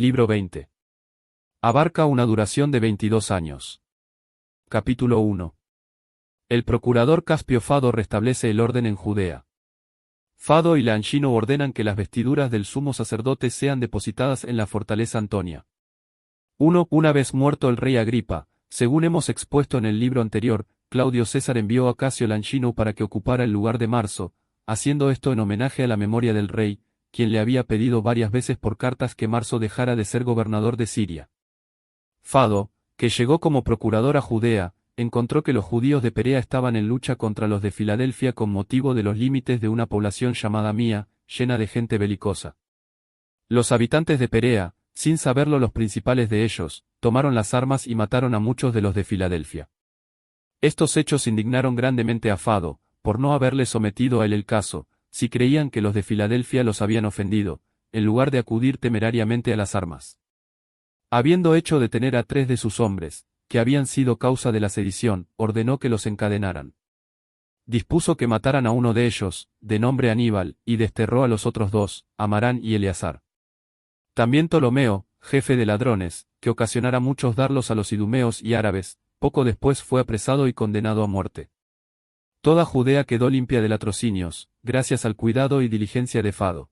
Libro 20. Abarca una duración de 22 años. Capítulo 1. El procurador Caspio Fado restablece el orden en Judea. Fado y Longino ordenan que las vestiduras del sumo sacerdote sean depositadas en la fortaleza Antonia. 1. Una vez muerto el rey Agripa, según hemos expuesto en el libro anterior, Claudio César envió a Casio Longino para que ocupara el lugar de Marso, haciendo esto en homenaje a la memoria del rey, quien le había pedido varias veces por cartas que Marso dejara de ser gobernador de Siria. Fado, que llegó como procurador a Judea, encontró que los judíos de Perea estaban en lucha contra los de Filadelfia con motivo de los límites de una población llamada Mía, llena de gente belicosa. Los habitantes de Perea, sin saberlo los principales de ellos, tomaron las armas y mataron a muchos de los de Filadelfia. Estos hechos indignaron grandemente a Fado, por no haberle sometido a él el caso, si creían que los de Filadelfia los habían ofendido, en lugar de acudir temerariamente a las armas. Habiendo hecho detener a 3 de sus hombres, que habían sido causa de la sedición, ordenó que los encadenaran. Dispuso que mataran a uno de ellos, de nombre Aníbal, y desterró a los otros 2, Amarán y Eleazar. También Ptolomeo, jefe de ladrones, que ocasionara muchos darlos a los idumeos y árabes, poco después fue apresado y condenado a muerte. Toda Judea quedó limpia de latrocinios, gracias al cuidado y diligencia de Fado.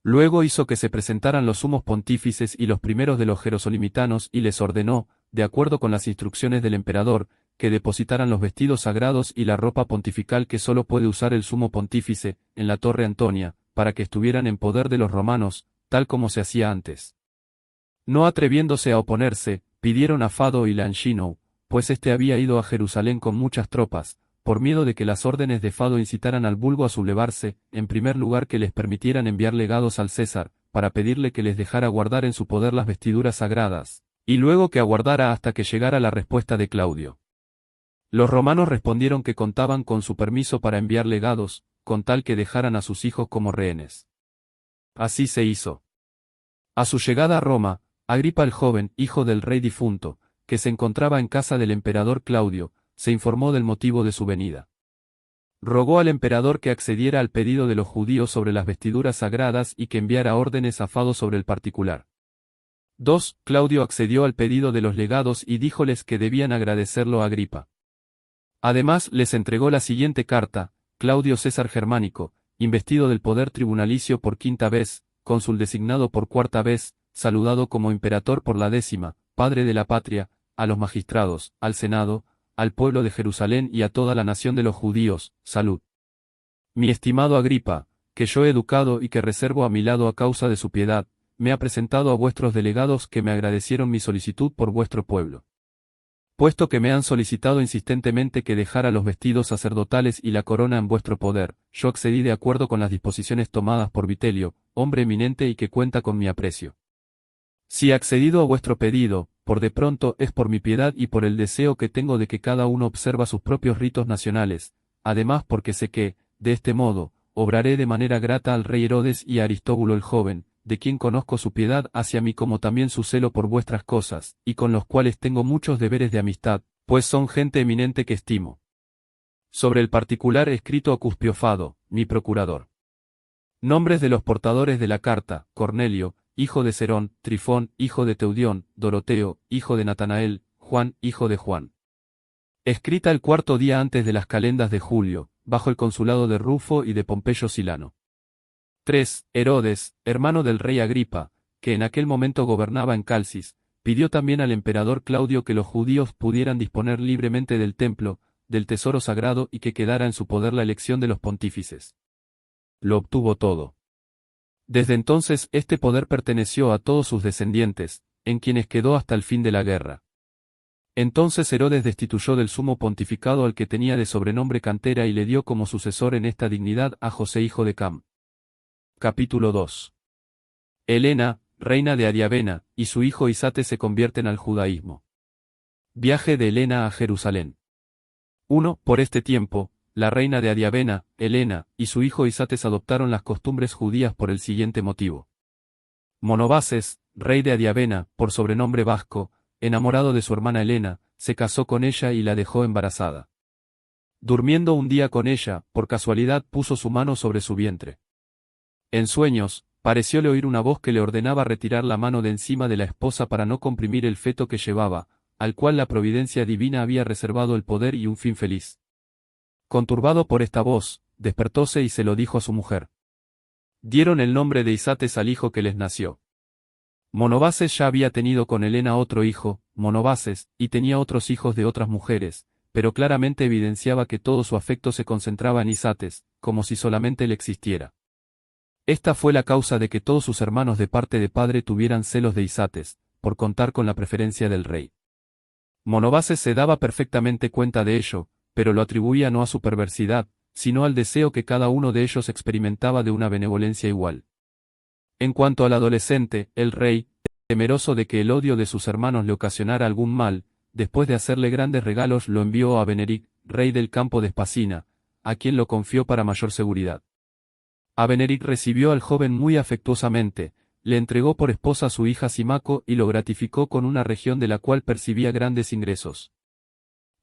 Luego hizo que se presentaran los sumos pontífices y los primeros de los jerosolimitanos y les ordenó, de acuerdo con las instrucciones del emperador, que depositaran los vestidos sagrados y la ropa pontifical que solo puede usar el sumo pontífice, en la torre Antonia, para que estuvieran en poder de los romanos, tal como se hacía antes. No atreviéndose a oponerse, pidieron a Fado y Longino, pues éste había ido a Jerusalén con muchas tropas, por miedo de que las órdenes de Fado incitaran al vulgo a sublevarse, en primer lugar que les permitieran enviar legados al César, para pedirle que les dejara guardar en su poder las vestiduras sagradas, y luego que aguardara hasta que llegara la respuesta de Claudio. Los romanos respondieron que contaban con su permiso para enviar legados, con tal que dejaran a sus hijos como rehenes. Así se hizo. A su llegada a Roma, Agripa el joven, hijo del rey difunto, que se encontraba en casa del emperador Claudio, se informó del motivo de su venida. Rogó al emperador que accediera al pedido de los judíos sobre las vestiduras sagradas y que enviara órdenes a Fado sobre el particular. 2. Claudio accedió al pedido de los legados y díjoles que debían agradecerlo a Agripa. Además les entregó la siguiente carta: Claudio César Germánico, investido del poder tribunalicio por 5ª vez, cónsul designado por 4ª vez, saludado como imperator por la 10ª, padre de la patria, a los magistrados, al senado, al pueblo de Jerusalén y a toda la nación de los judíos, salud. Mi estimado Agripa, que yo he educado y que reservo a mi lado a causa de su piedad, me ha presentado a vuestros delegados que me agradecieron mi solicitud por vuestro pueblo. Puesto que me han solicitado insistentemente que dejara los vestidos sacerdotales y la corona en vuestro poder, yo accedí de acuerdo con las disposiciones tomadas por Vitelio, hombre eminente y que cuenta con mi aprecio. Si he accedido a vuestro pedido, por de pronto es por mi piedad y por el deseo que tengo de que cada uno observa sus propios ritos nacionales, además porque sé que, de este modo, obraré de manera grata al rey Herodes y a Aristóbulo el joven, de quien conozco su piedad hacia mí como también su celo por vuestras cosas, y con los cuales tengo muchos deberes de amistad, pues son gente eminente que estimo. Sobre el particular escrito a Caspio Fado, mi procurador. Nombres de los portadores de la carta: Cornelio, hijo de Serón, Trifón, hijo de Teudión, Doroteo, hijo de Natanael, Juan, hijo de Juan. Escrita el 4º día antes de las calendas de julio, bajo el consulado de Rufo y de Pompeyo Silano. 3. Herodes, hermano del rey Agripa, que en aquel momento gobernaba en Calcis, pidió también al emperador Claudio que los judíos pudieran disponer libremente del templo, del tesoro sagrado y que quedara en su poder la elección de los pontífices. Lo obtuvo todo. Desde entonces este poder perteneció a todos sus descendientes, en quienes quedó hasta el fin de la guerra. Entonces Herodes destituyó del sumo pontificado al que tenía de sobrenombre Cantera y le dio como sucesor en esta dignidad a José hijo de Cam. Capítulo 2. Helena, reina de Adiabena, y su hijo Isate se convierten al judaísmo. Viaje de Helena a Jerusalén. 1. Por este tiempo, la reina de Adiabena, Helena, y su hijo Isates adoptaron las costumbres judías por el siguiente motivo. Monobaces, rey de Adiabena, por sobrenombre vasco, enamorado de su hermana Helena, se casó con ella y la dejó embarazada. Durmiendo un día con ella, por casualidad puso su mano sobre su vientre. En sueños, parecióle oír una voz que le ordenaba retirar la mano de encima de la esposa para no comprimir el feto que llevaba, al cual la providencia divina había reservado el poder y un fin feliz. Conturbado por esta voz, despertóse y se lo dijo a su mujer. Dieron el nombre de Isates al hijo que les nació. Monobaces ya había tenido con Helena otro hijo, Monobaces, y tenía otros hijos de otras mujeres, pero claramente evidenciaba que todo su afecto se concentraba en Isates, como si solamente él existiera. Esta fue la causa de que todos sus hermanos de parte de padre tuvieran celos de Isates, por contar con la preferencia del rey. Monobaces se daba perfectamente cuenta de ello, pero lo atribuía no a su perversidad, sino al deseo que cada uno de ellos experimentaba de una benevolencia igual. En cuanto al adolescente, el rey, temeroso de que el odio de sus hermanos le ocasionara algún mal, después de hacerle grandes regalos lo envió a Beneric, rey del campo de Espacina, a quien lo confió para mayor seguridad. Abeneric recibió al joven muy afectuosamente, le entregó por esposa a su hija Simaco y lo gratificó con una región de la cual percibía grandes ingresos.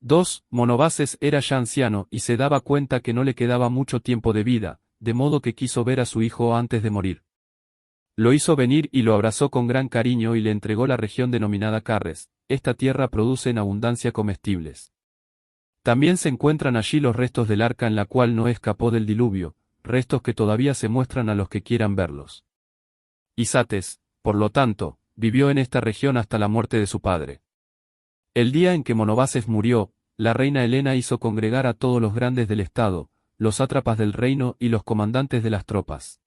2. Monobaces era ya anciano y se daba cuenta que no le quedaba mucho tiempo de vida, de modo que quiso ver a su hijo antes de morir. Lo hizo venir y lo abrazó con gran cariño y le entregó la región denominada Carres. Esta tierra produce en abundancia comestibles. También se encuentran allí los restos del arca en la cual Noé escapó del diluvio, restos que todavía se muestran a los que quieran verlos. Isates, por lo tanto, vivió en esta región hasta la muerte de su padre. El día en que Monobaces murió, la reina Helena hizo congregar a todos los grandes del estado, los sátrapas del reino y los comandantes de las tropas.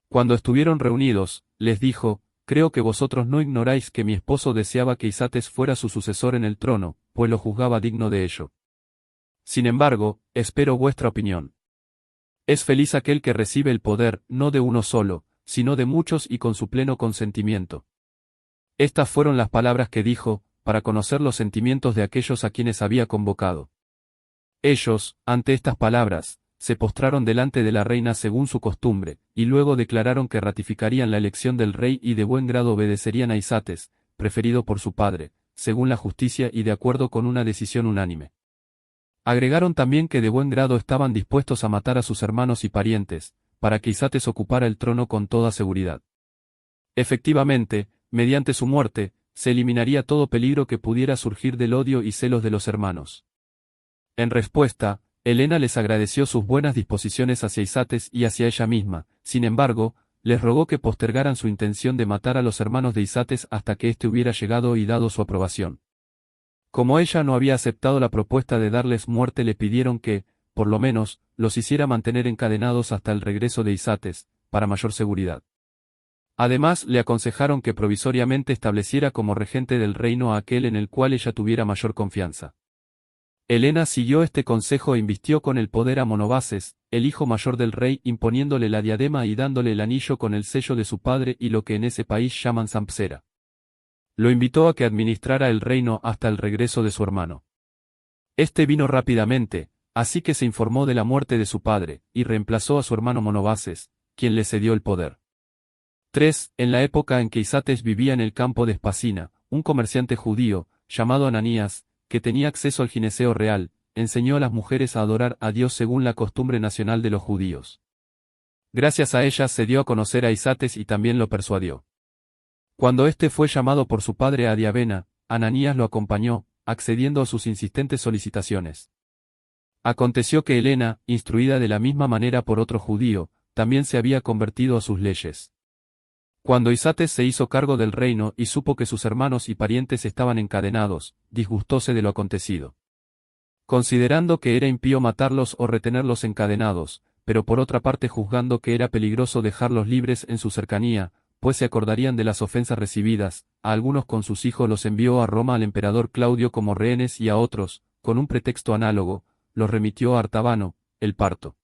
Cuando estuvieron reunidos, les dijo: creo que vosotros no ignoráis que mi esposo deseaba que Isates fuera su sucesor en el trono, pues lo juzgaba digno de ello. Sin embargo, espero vuestra opinión. Es feliz aquel que recibe el poder, no de uno solo, sino de muchos y con su pleno consentimiento. Estas fueron las palabras que dijo, para conocer los sentimientos de aquellos a quienes había convocado. Ellos, ante estas palabras, se postraron delante de la reina según su costumbre, y luego declararon que ratificarían la elección del rey y de buen grado obedecerían a Isates, preferido por su padre, según la justicia y de acuerdo con una decisión unánime. Agregaron también que de buen grado estaban dispuestos a matar a sus hermanos y parientes, para que Isates ocupara el trono con toda seguridad. Efectivamente, mediante su muerte, se eliminaría todo peligro que pudiera surgir del odio y celos de los hermanos. En respuesta, Helena les agradeció sus buenas disposiciones hacia Isates y hacia ella misma, sin embargo, les rogó que postergaran su intención de matar a los hermanos de Isates hasta que éste hubiera llegado y dado su aprobación. Como ella no había aceptado la propuesta de darles muerte, le pidieron que, por lo menos, los hiciera mantener encadenados hasta el regreso de Isates, para mayor seguridad. Además, le aconsejaron que provisoriamente estableciera como regente del reino a aquel en el cual ella tuviera mayor confianza. Helena siguió este consejo e invistió con el poder a Monobaces, el hijo mayor del rey, imponiéndole la diadema y dándole el anillo con el sello de su padre y lo que en ese país llaman zampsera. Lo invitó a que administrara el reino hasta el regreso de su hermano. Este vino rápidamente, así que se informó de la muerte de su padre, y reemplazó a su hermano Monobaces, quien le cedió el poder. 3. En la época en que Isates vivía en el campo de Espacina, un comerciante judío, llamado Ananías, que tenía acceso al gineceo real, enseñó a las mujeres a adorar a Dios según la costumbre nacional de los judíos. Gracias a ellas se dio a conocer a Isates y también lo persuadió. Cuando éste fue llamado por su padre a Diabena, Ananías lo acompañó, accediendo a sus insistentes solicitaciones. Aconteció que Helena, instruida de la misma manera por otro judío, también se había convertido a sus leyes. Cuando Isates se hizo cargo del reino y supo que sus hermanos y parientes estaban encadenados, disgustóse de lo acontecido. Considerando que era impío matarlos o retenerlos encadenados, pero por otra parte juzgando que era peligroso dejarlos libres en su cercanía, pues se acordarían de las ofensas recibidas, a algunos con sus hijos los envió a Roma al emperador Claudio como rehenes y a otros, con un pretexto análogo, los remitió a Artabano, el parto.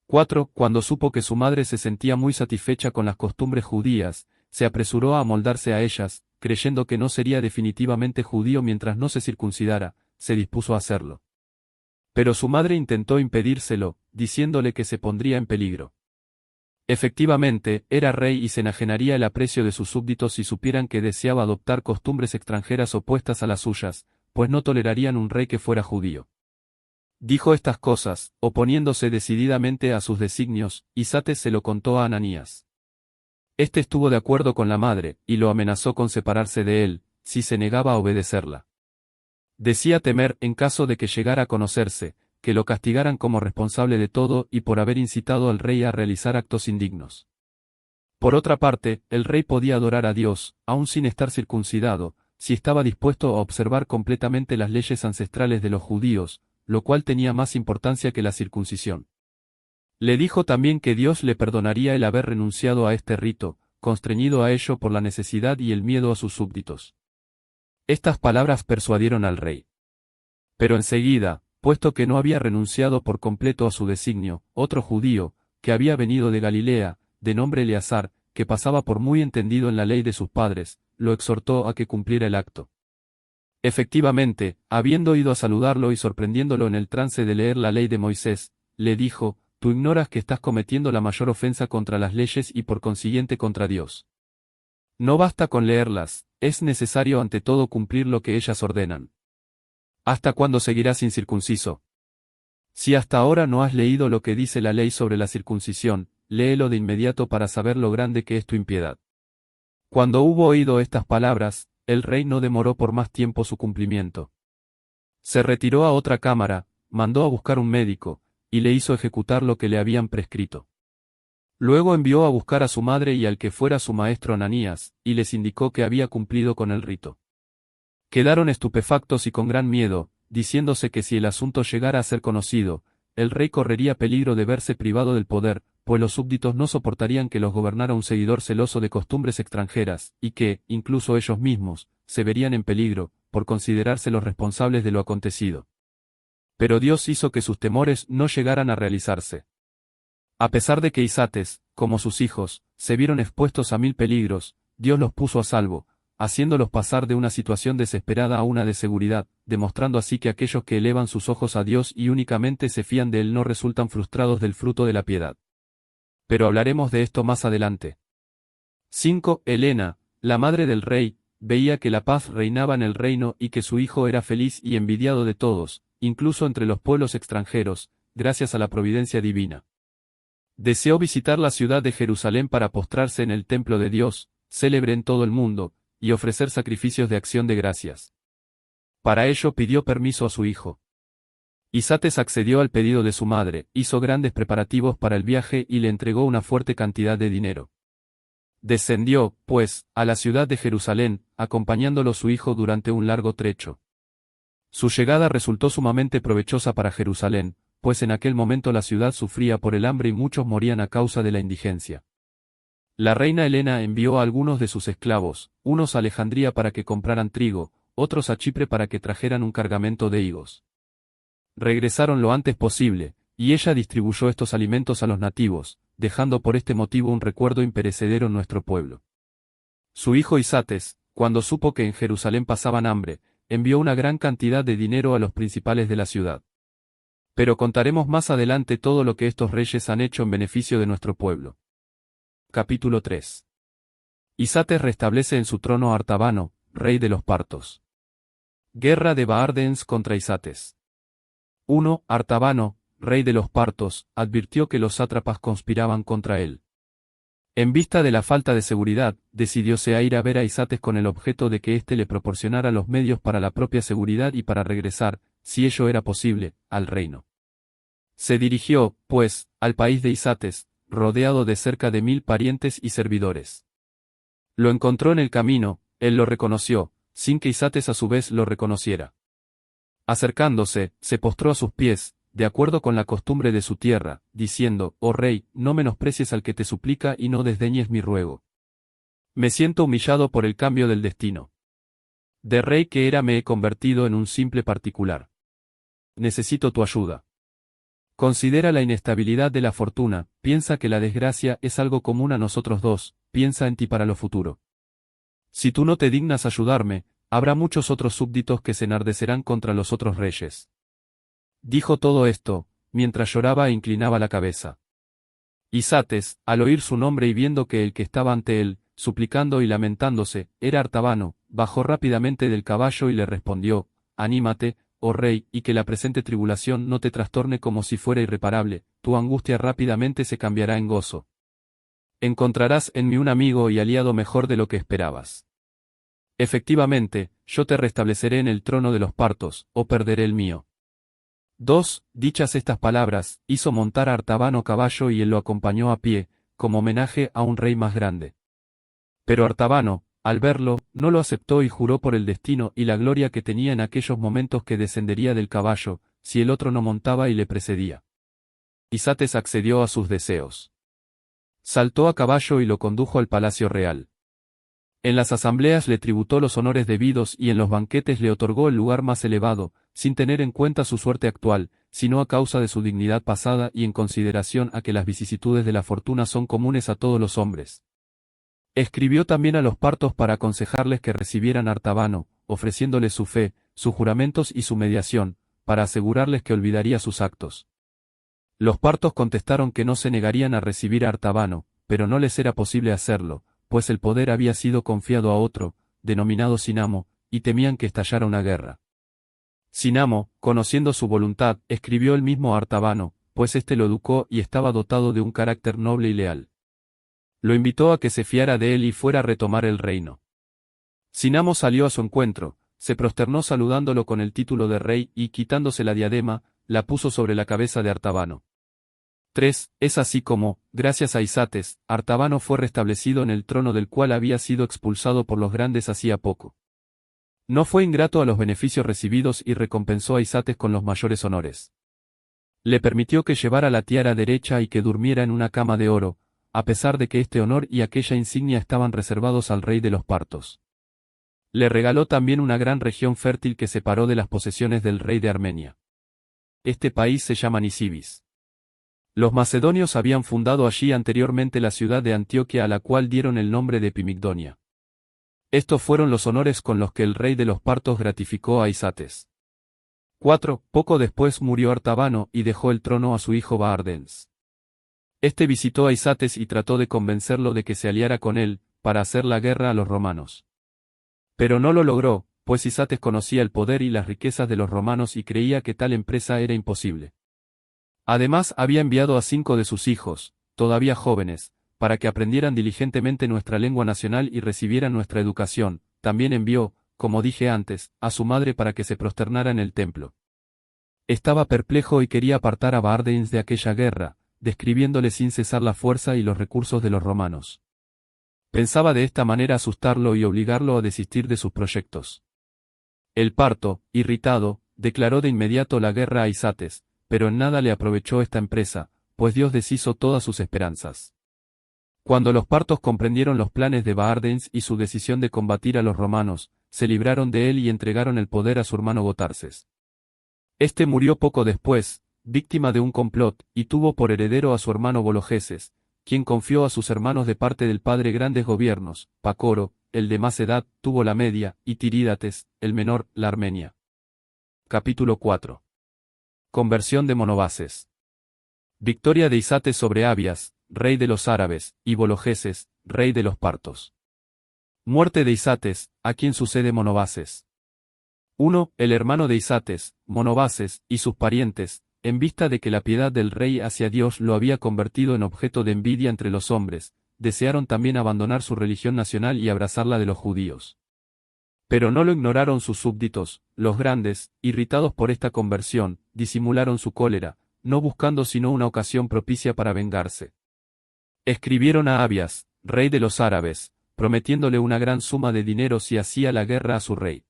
4. Cuando supo que su madre se sentía muy satisfecha con las costumbres judías, se apresuró a amoldarse a ellas, creyendo que no sería definitivamente judío mientras no se circuncidara, se dispuso a hacerlo. Pero su madre intentó impedírselo, diciéndole que se pondría en peligro. Efectivamente, era rey y se enajenaría el aprecio de sus súbditos si supieran que deseaba adoptar costumbres extranjeras opuestas a las suyas, pues no tolerarían un rey que fuera judío. Dijo estas cosas, oponiéndose decididamente a sus designios, y Isates se lo contó a Ananías. Este estuvo de acuerdo con la madre, y lo amenazó con separarse de él, si se negaba a obedecerla. Decía temer, en caso de que llegara a conocerse, que lo castigaran como responsable de todo y por haber incitado al rey a realizar actos indignos. Por otra parte, el rey podía adorar a Dios, aun sin estar circuncidado, si estaba dispuesto a observar completamente las leyes ancestrales de los judíos, lo cual tenía más importancia que la circuncisión. Le dijo también que Dios le perdonaría el haber renunciado a este rito, constreñido a ello por la necesidad y el miedo a sus súbditos. Estas palabras persuadieron al rey. Pero enseguida, puesto que no había renunciado por completo a su designio, otro judío, que había venido de Galilea, de nombre Eleazar, que pasaba por muy entendido en la ley de sus padres, lo exhortó a que cumpliera el acto. Efectivamente, habiendo ido a saludarlo y sorprendiéndolo en el trance de leer la ley de Moisés, le dijo: «Tú ignoras que estás cometiendo la mayor ofensa contra las leyes y por consiguiente contra Dios. No basta con leerlas, es necesario ante todo cumplir lo que ellas ordenan. ¿Hasta cuándo seguirás incircunciso? Si hasta ahora no has leído lo que dice la ley sobre la circuncisión, léelo de inmediato para saber lo grande que es tu impiedad». Cuando hubo oído estas palabras, el rey no demoró por más tiempo su cumplimiento. Se retiró a otra cámara, mandó a buscar un médico, y le hizo ejecutar lo que le habían prescrito. Luego envió a buscar a su madre y al que fuera su maestro Ananías, y les indicó que había cumplido con el rito. Quedaron estupefactos y con gran miedo, diciéndose que si el asunto llegara a ser conocido, el rey correría peligro de verse privado del poder, pues los súbditos no soportarían que los gobernara un seguidor celoso de costumbres extranjeras, y que, incluso ellos mismos, se verían en peligro, por considerarse los responsables de lo acontecido. Pero Dios hizo que sus temores no llegaran a realizarse. A pesar de que Isates, como sus hijos, se vieron expuestos a 1000 peligros, Dios los puso a salvo, haciéndolos pasar de una situación desesperada a una de seguridad, demostrando así que aquellos que elevan sus ojos a Dios y únicamente se fían de Él no resultan frustrados del fruto de la piedad. Pero hablaremos de esto más adelante. 5. Helena, la madre del rey, veía que la paz reinaba en el reino y que su hijo era feliz y envidiado de todos, incluso entre los pueblos extranjeros, gracias a la providencia divina. Deseó visitar la ciudad de Jerusalén para postrarse en el templo de Dios, célebre en todo el mundo, y ofrecer sacrificios de acción de gracias. Para ello pidió permiso a su hijo. Isates accedió al pedido de su madre, hizo grandes preparativos para el viaje y le entregó una fuerte cantidad de dinero. Descendió, pues, a la ciudad de Jerusalén, acompañándolo su hijo durante un largo trecho. Su llegada resultó sumamente provechosa para Jerusalén, pues en aquel momento la ciudad sufría por el hambre y muchos morían a causa de la indigencia. La reina Helena envió a algunos de sus esclavos, unos a Alejandría para que compraran trigo, otros a Chipre para que trajeran un cargamento de higos. Regresaron lo antes posible, y ella distribuyó estos alimentos a los nativos, dejando por este motivo un recuerdo imperecedero en nuestro pueblo. Su hijo Isates, cuando supo que en Jerusalén pasaban hambre, envió una gran cantidad de dinero a los principales de la ciudad. Pero contaremos más adelante todo lo que estos reyes han hecho en beneficio de nuestro pueblo. Capítulo 3. Isates restablece en su trono a Artabano, rey de los partos. Guerra de Baardens contra Isates. 1. Artabano, rey de los partos, advirtió que los sátrapas conspiraban contra él. En vista de la falta de seguridad, decidióse a ir a ver a Isates con el objeto de que éste le proporcionara los medios para la propia seguridad y para regresar, si ello era posible, al reino. Se dirigió, pues, al país de Isates, rodeado de cerca de 1000 parientes y servidores. Lo encontró en el camino, él lo reconoció, sin que Isates a su vez lo reconociera. Acercándose, se postró a sus pies, de acuerdo con la costumbre de su tierra, diciendo: «Oh rey, no menosprecies al que te suplica y no desdeñes mi ruego. Me siento humillado por el cambio del destino. De rey que era me he convertido en un simple particular. Necesito tu ayuda. Considera la inestabilidad de la fortuna, piensa que la desgracia es algo común a nosotros dos, piensa en ti para lo futuro. Si tú no te dignas ayudarme, habrá muchos otros súbditos que se enardecerán contra los otros reyes». Dijo todo esto, mientras lloraba e inclinaba la cabeza. Isates, al oír su nombre y viendo que el que estaba ante él, suplicando y lamentándose, era Artabano, bajó rápidamente del caballo y le respondió: «Anímate, oh rey, y que la presente tribulación no te trastorne como si fuera irreparable, tu angustia rápidamente se cambiará en gozo». encontrarás en mí un amigo y aliado mejor de lo que esperabas. Efectivamente, yo te restableceré en el trono de los partos, o perderé el mío. 2. Dichas estas palabras, hizo montar a Artabano caballo y él lo acompañó a pie, como homenaje a un rey más grande. Pero Artabano, al verlo, no lo aceptó y juró por el destino y la gloria que tenía en aquellos momentos que descendería del caballo, si el otro no montaba y le precedía. Isates accedió a sus deseos. Saltó a caballo y lo condujo al palacio real. En las asambleas le tributó los honores debidos y en los banquetes le otorgó el lugar más elevado, sin tener en cuenta su suerte actual, sino a causa de su dignidad pasada y en consideración a que las vicisitudes de la fortuna son comunes a todos los hombres. Escribió también a los partos para aconsejarles que recibieran a Artabano, ofreciéndoles su fe, sus juramentos y su mediación, para asegurarles que olvidaría sus actos. Los partos contestaron que no se negarían a recibir a Artabano, pero no les era posible hacerlo, pues el poder había sido confiado a otro, denominado Sinamo, y temían que estallara una guerra. Sinamo, conociendo su voluntad, escribió él mismo a Artabano, pues éste lo educó y estaba dotado de un carácter noble y leal. Lo invitó a que se fiara de él y fuera a retomar el reino. Sinamo salió a su encuentro, se prosternó saludándolo con el título de rey y, quitándose la diadema, la puso sobre la cabeza de Artabano. 3. Es así como, gracias a Isates, Artabano fue restablecido en el trono del cual había sido expulsado por los grandes hacía poco. No fue ingrato a los beneficios recibidos y recompensó a Isates con los mayores honores. Le permitió que llevara la tiara derecha y que durmiera en una cama de oro, a pesar de que este honor y aquella insignia estaban reservados al rey de los partos. Le regaló también una gran región fértil que separó de las posesiones del rey de Armenia. Este país se llama Nisibis. Los macedonios habían fundado allí anteriormente la ciudad de Antioquia a la cual dieron el nombre de Epimigdonia. Estos fueron los honores con los que el rey de los partos gratificó a Isates. 4. Poco después murió Artabano y dejó el trono a su hijo Baardens. Este visitó a Isates y trató de convencerlo de que se aliara con él, para hacer la guerra a los romanos. Pero no lo logró, pues Isates conocía el poder y las riquezas de los romanos y creía que tal empresa era imposible. Además había enviado a 5 de sus hijos, todavía jóvenes, para que aprendieran diligentemente nuestra lengua nacional y recibieran nuestra educación. También envió, como dije antes, a su madre para que se prosternara en el templo. Estaba perplejo y quería apartar a Baardens de aquella guerra, describiéndole sin cesar la fuerza y los recursos de los romanos. Pensaba de esta manera asustarlo y obligarlo a desistir de sus proyectos. El parto, irritado, declaró de inmediato la guerra a Isates, pero en nada le aprovechó esta empresa, pues Dios deshizo todas sus esperanzas. Cuando los partos comprendieron los planes de Baardens y su decisión de combatir a los romanos, se libraron de él y entregaron el poder a su hermano Gotarses. Este murió poco después, víctima de un complot, y tuvo por heredero a su hermano Vologeses, quien confió a sus hermanos de parte del padre grandes gobiernos. Pacoro, el de más edad, tuvo la media, y Tirídates, el menor, la Armenia. Capítulo 4. Conversión de Monobases. Victoria de Isates sobre Abias, rey de los árabes, y Vologeses, rey de los partos. Muerte de Isates, a quien sucede Monobases. 1. El hermano de Isates, Monobases, y sus parientes, en vista de que la piedad del rey hacia Dios lo había convertido en objeto de envidia entre los hombres, desearon también abandonar su religión nacional y abrazar la de los judíos. Pero no lo ignoraron sus súbditos, los grandes, irritados por esta conversión, disimularon su cólera, no buscando sino una ocasión propicia para vengarse. Escribieron a Abias, rey de los árabes, prometiéndole una gran suma de dinero si hacía la guerra a su rey.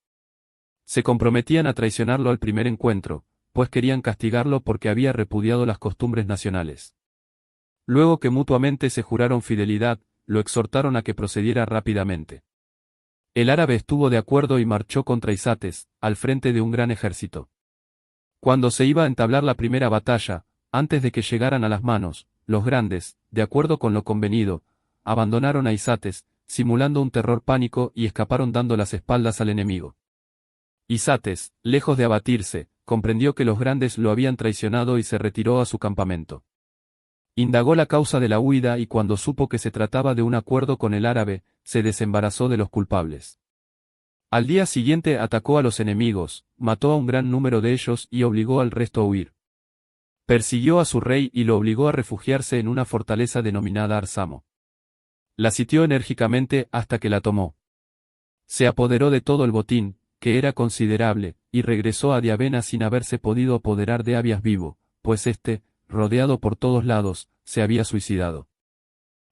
Se comprometían a traicionarlo al primer encuentro, pues querían castigarlo porque había repudiado las costumbres nacionales. Luego que mutuamente se juraron fidelidad, lo exhortaron a que procediera rápidamente. El árabe estuvo de acuerdo y marchó contra Isates, al frente de un gran ejército. Cuando se iba a entablar la primera batalla, antes de que llegaran a las manos, los grandes, de acuerdo con lo convenido, abandonaron a Isates, simulando un terror pánico y escaparon dando las espaldas al enemigo. Isates, lejos de abatirse, comprendió que los grandes lo habían traicionado y se retiró a su campamento. Indagó la causa de la huida y cuando supo que se trataba de un acuerdo con el árabe, se desembarazó de los culpables. Al día siguiente atacó a los enemigos, mató a un gran número de ellos y obligó al resto a huir. Persiguió a su rey y lo obligó a refugiarse en una fortaleza denominada Arsamo. La sitió enérgicamente hasta que la tomó. Se apoderó de todo el botín, que era considerable, y regresó a Diavena sin haberse podido apoderar de Abias vivo, pues éste, rodeado por todos lados, se había suicidado.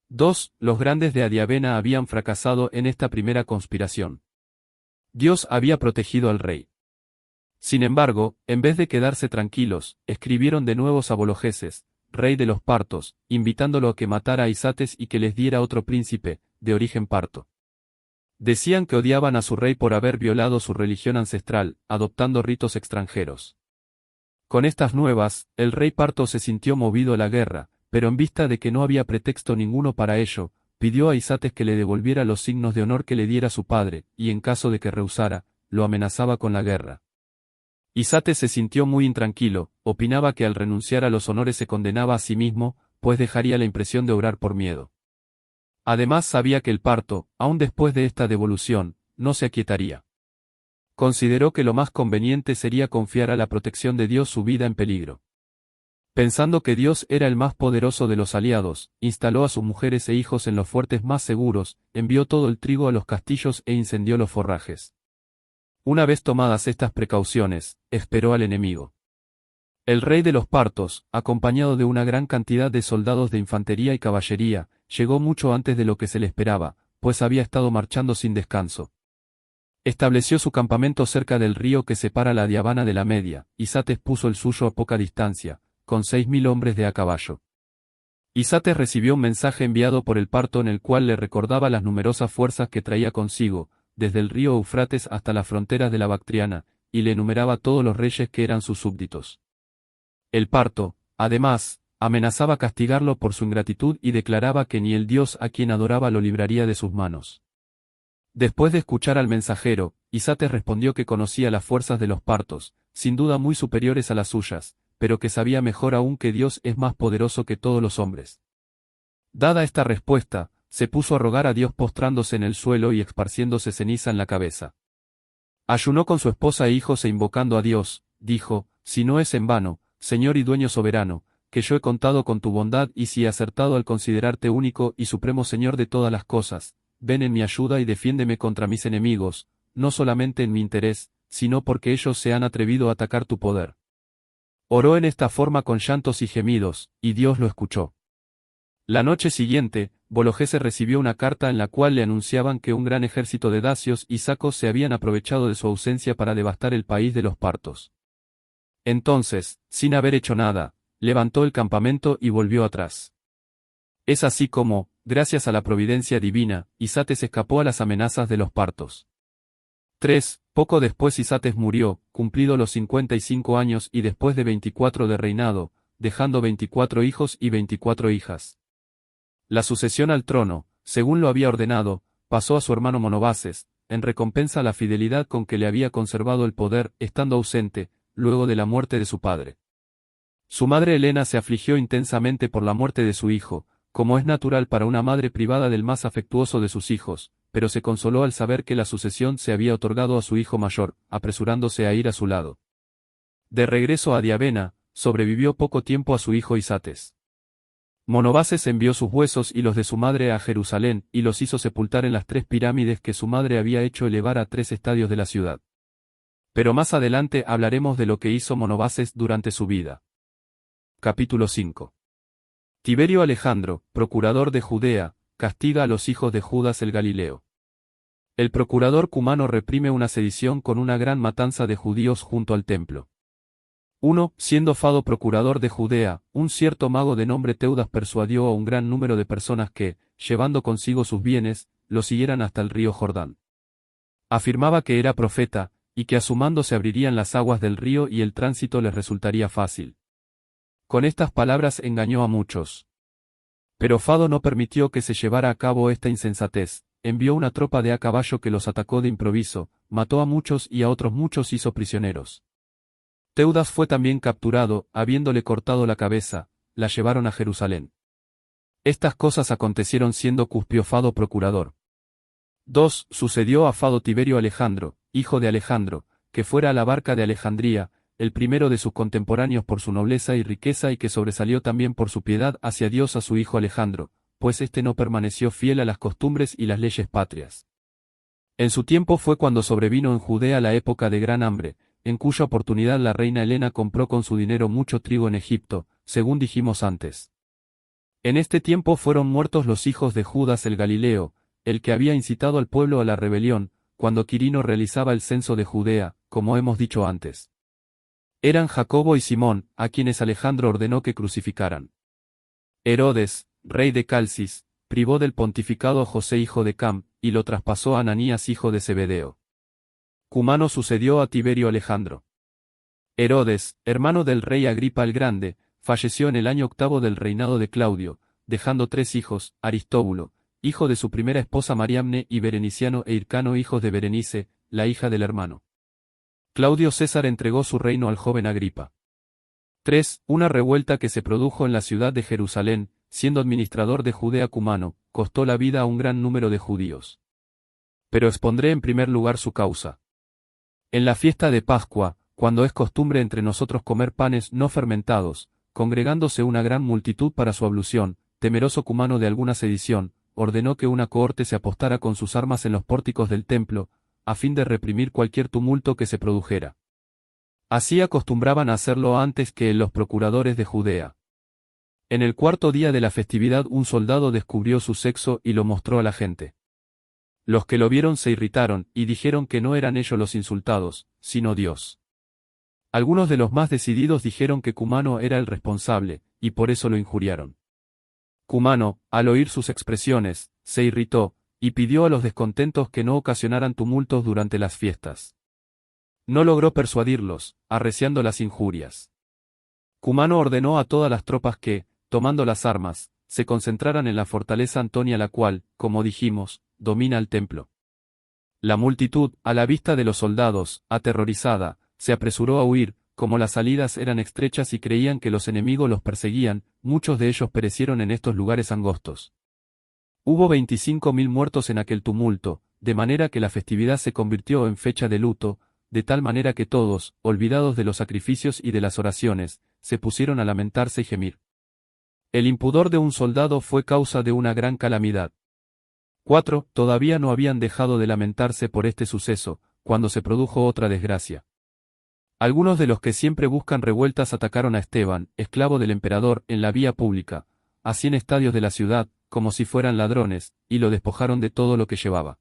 2. Los grandes de Adiavena habían fracasado en esta primera conspiración. Dios había protegido al rey. Sin embargo, en vez de quedarse tranquilos, escribieron de nuevo a Bologeses, rey de los partos, invitándolo a que matara a Isates y que les diera otro príncipe, de origen parto. Decían que odiaban a su rey por haber violado su religión ancestral, adoptando ritos extranjeros. Con estas nuevas, el rey parto se sintió movido a la guerra, pero en vista de que no había pretexto ninguno para ello, pidió a Isates que le devolviera los signos de honor que le diera su padre, y en caso de que rehusara, lo amenazaba con la guerra. Isates se sintió muy intranquilo, opinaba que al renunciar a los honores se condenaba a sí mismo, pues dejaría la impresión de obrar por miedo. Además sabía que el parto, aun después de esta devolución, no se aquietaría. Consideró que lo más conveniente sería confiar a la protección de Dios su vida en peligro. Pensando que Dios era el más poderoso de los aliados, instaló a sus mujeres e hijos en los fuertes más seguros, envió todo el trigo a los castillos e incendió los forrajes. Una vez tomadas estas precauciones, esperó al enemigo. El rey de los partos, acompañado de una gran cantidad de soldados de infantería y caballería, llegó mucho antes de lo que se le esperaba, pues había estado marchando sin descanso. Estableció su campamento cerca del río que separa la Diavana de la Media, Isates puso el suyo a poca distancia, con 6.000 hombres de a caballo. Isates recibió un mensaje enviado por el parto en el cual le recordaba las numerosas fuerzas que traía consigo, desde el río Eufrates hasta las fronteras de la Bactriana, y le enumeraba todos los reyes que eran sus súbditos. El parto, además, amenazaba castigarlo por su ingratitud y declaraba que ni el dios a quien adoraba lo libraría de sus manos. Después de escuchar al mensajero, Isates respondió que conocía las fuerzas de los partos, sin duda muy superiores a las suyas, pero que sabía mejor aún que Dios es más poderoso que todos los hombres. Dada esta respuesta, se puso a rogar a Dios postrándose en el suelo y esparciéndose ceniza en la cabeza. Ayunó con su esposa e hijos e invocando a Dios, dijo, si no es en vano, Señor y dueño soberano, que yo he contado con tu bondad y si he acertado al considerarte único y supremo Señor de todas las cosas, ven en mi ayuda y defiéndeme contra mis enemigos, no solamente en mi interés, sino porque ellos se han atrevido a atacar tu poder. Oró en esta forma con llantos y gemidos, y Dios lo escuchó. La noche siguiente, Bologeses recibió una carta en la cual le anunciaban que un gran ejército de dacios y sacos se habían aprovechado de su ausencia para devastar el país de los partos. Entonces, sin haber hecho nada, levantó el campamento y volvió atrás. Es así como, gracias a la providencia divina, Isates escapó a las amenazas de los partos. 3. Poco después Isates murió, cumplido los 55 años y después de 24 de reinado, dejando 24 hijos y 24 hijas. La sucesión al trono, según lo había ordenado, pasó a su hermano Monobaces, en recompensa a la fidelidad con que le había conservado el poder, estando ausente, luego de la muerte de su padre. Su madre Helena se afligió intensamente por la muerte de su hijo, como es natural para una madre privada del más afectuoso de sus hijos, pero se consoló al saber que la sucesión se había otorgado a su hijo mayor, apresurándose a ir a su lado. De regreso a Diavena, sobrevivió poco tiempo a su hijo Isates. Monobaces envió sus huesos y los de su madre a Jerusalén, y los hizo sepultar en las 3 pirámides que su madre había hecho elevar a 3 estadios de la ciudad. Pero más adelante hablaremos de lo que hizo Monobaces durante su vida. Capítulo 5. Tiberio Alejandro, procurador de Judea, castiga a los hijos de Judas el Galileo. El procurador cumano reprime una sedición con una gran matanza de judíos junto al templo. 1. Siendo Fado procurador de Judea, un cierto mago de nombre Teudas persuadió a un gran número de personas que, llevando consigo sus bienes, lo siguieran hasta el río Jordán. Afirmaba que era profeta, y que a su mando se abrirían las aguas del río y el tránsito les resultaría fácil. Con estas palabras engañó a muchos. Pero Fado no permitió que se llevara a cabo esta insensatez, envió una tropa de a caballo que los atacó de improviso, mató a muchos y a otros muchos hizo prisioneros. Teudas fue también capturado, habiéndole cortado la cabeza, la llevaron a Jerusalén. Estas cosas acontecieron siendo Cuspio Fado procurador. 2. Sucedió a Fado Tiberio Alejandro, hijo de Alejandro, que fuera a la barca de Alejandría, el primero de sus contemporáneos por su nobleza y riqueza y que sobresalió también por su piedad hacia Dios a su hijo Alejandro, pues éste no permaneció fiel a las costumbres y las leyes patrias. En su tiempo fue cuando sobrevino en Judea la época de gran hambre, en cuya oportunidad la reina Helena compró con su dinero mucho trigo en Egipto, según dijimos antes. En este tiempo fueron muertos los hijos de Judas el Galileo, el que había incitado al pueblo a la rebelión, cuando Quirino realizaba el censo de Judea, como hemos dicho antes. Eran Jacobo y Simón, a quienes Alejandro ordenó que crucificaran. Herodes, rey de Calcis, privó del pontificado a José hijo de Cam, y lo traspasó a Ananías hijo de Zebedeo. Cumano sucedió a Tiberio Alejandro. Herodes, hermano del rey Agripa el Grande, falleció en el año 8 del reinado de Claudio, dejando 3 hijos, Aristóbulo, hijo de su primera esposa Mariamne, y Bereniciano e Hircano, hijos de Berenice, la hija del hermano. Claudio César entregó su reino al joven Agripa. 3. Una revuelta que se produjo en la ciudad de Jerusalén, siendo administrador de Judea Cumano, costó la vida a un gran número de judíos. Pero expondré en primer lugar su causa. En la fiesta de Pascua, cuando es costumbre entre nosotros comer panes no fermentados, congregándose una gran multitud para su ablución, temeroso Cumano de alguna sedición, ordenó que una cohorte se apostara con sus armas en los pórticos del templo, a fin de reprimir cualquier tumulto que se produjera. Así acostumbraban a hacerlo antes que los procuradores de Judea. En el 4º día de la festividad un soldado descubrió su sexo y lo mostró a la gente. Los que lo vieron se irritaron, y dijeron que no eran ellos los insultados, sino Dios. Algunos de los más decididos dijeron que Cumano era el responsable, y por eso lo injuriaron. Cumano, al oír sus expresiones, se irritó, y pidió a los descontentos que no ocasionaran tumultos durante las fiestas. No logró persuadirlos, arreciando las injurias. Cumano ordenó a todas las tropas que, tomando las armas, se concentraran en la fortaleza Antonia, la cual, como dijimos, domina el templo. La multitud, a la vista de los soldados, aterrorizada, se apresuró a huir, como las salidas eran estrechas y creían que los enemigos los perseguían, muchos de ellos perecieron en estos lugares angostos. Hubo 25.000 muertos en aquel tumulto, de manera que la festividad se convirtió en fecha de luto, de tal manera que todos, olvidados de los sacrificios y de las oraciones, se pusieron a lamentarse y gemir. El impudor de un soldado fue causa de una gran calamidad. 4. Todavía no habían dejado de lamentarse por este suceso, cuando se produjo otra desgracia. Algunos de los que siempre buscan revueltas atacaron a Esteban, esclavo del emperador, en la vía pública, a 100 estadios de la ciudad, como si fueran ladrones, y lo despojaron de todo lo que llevaba.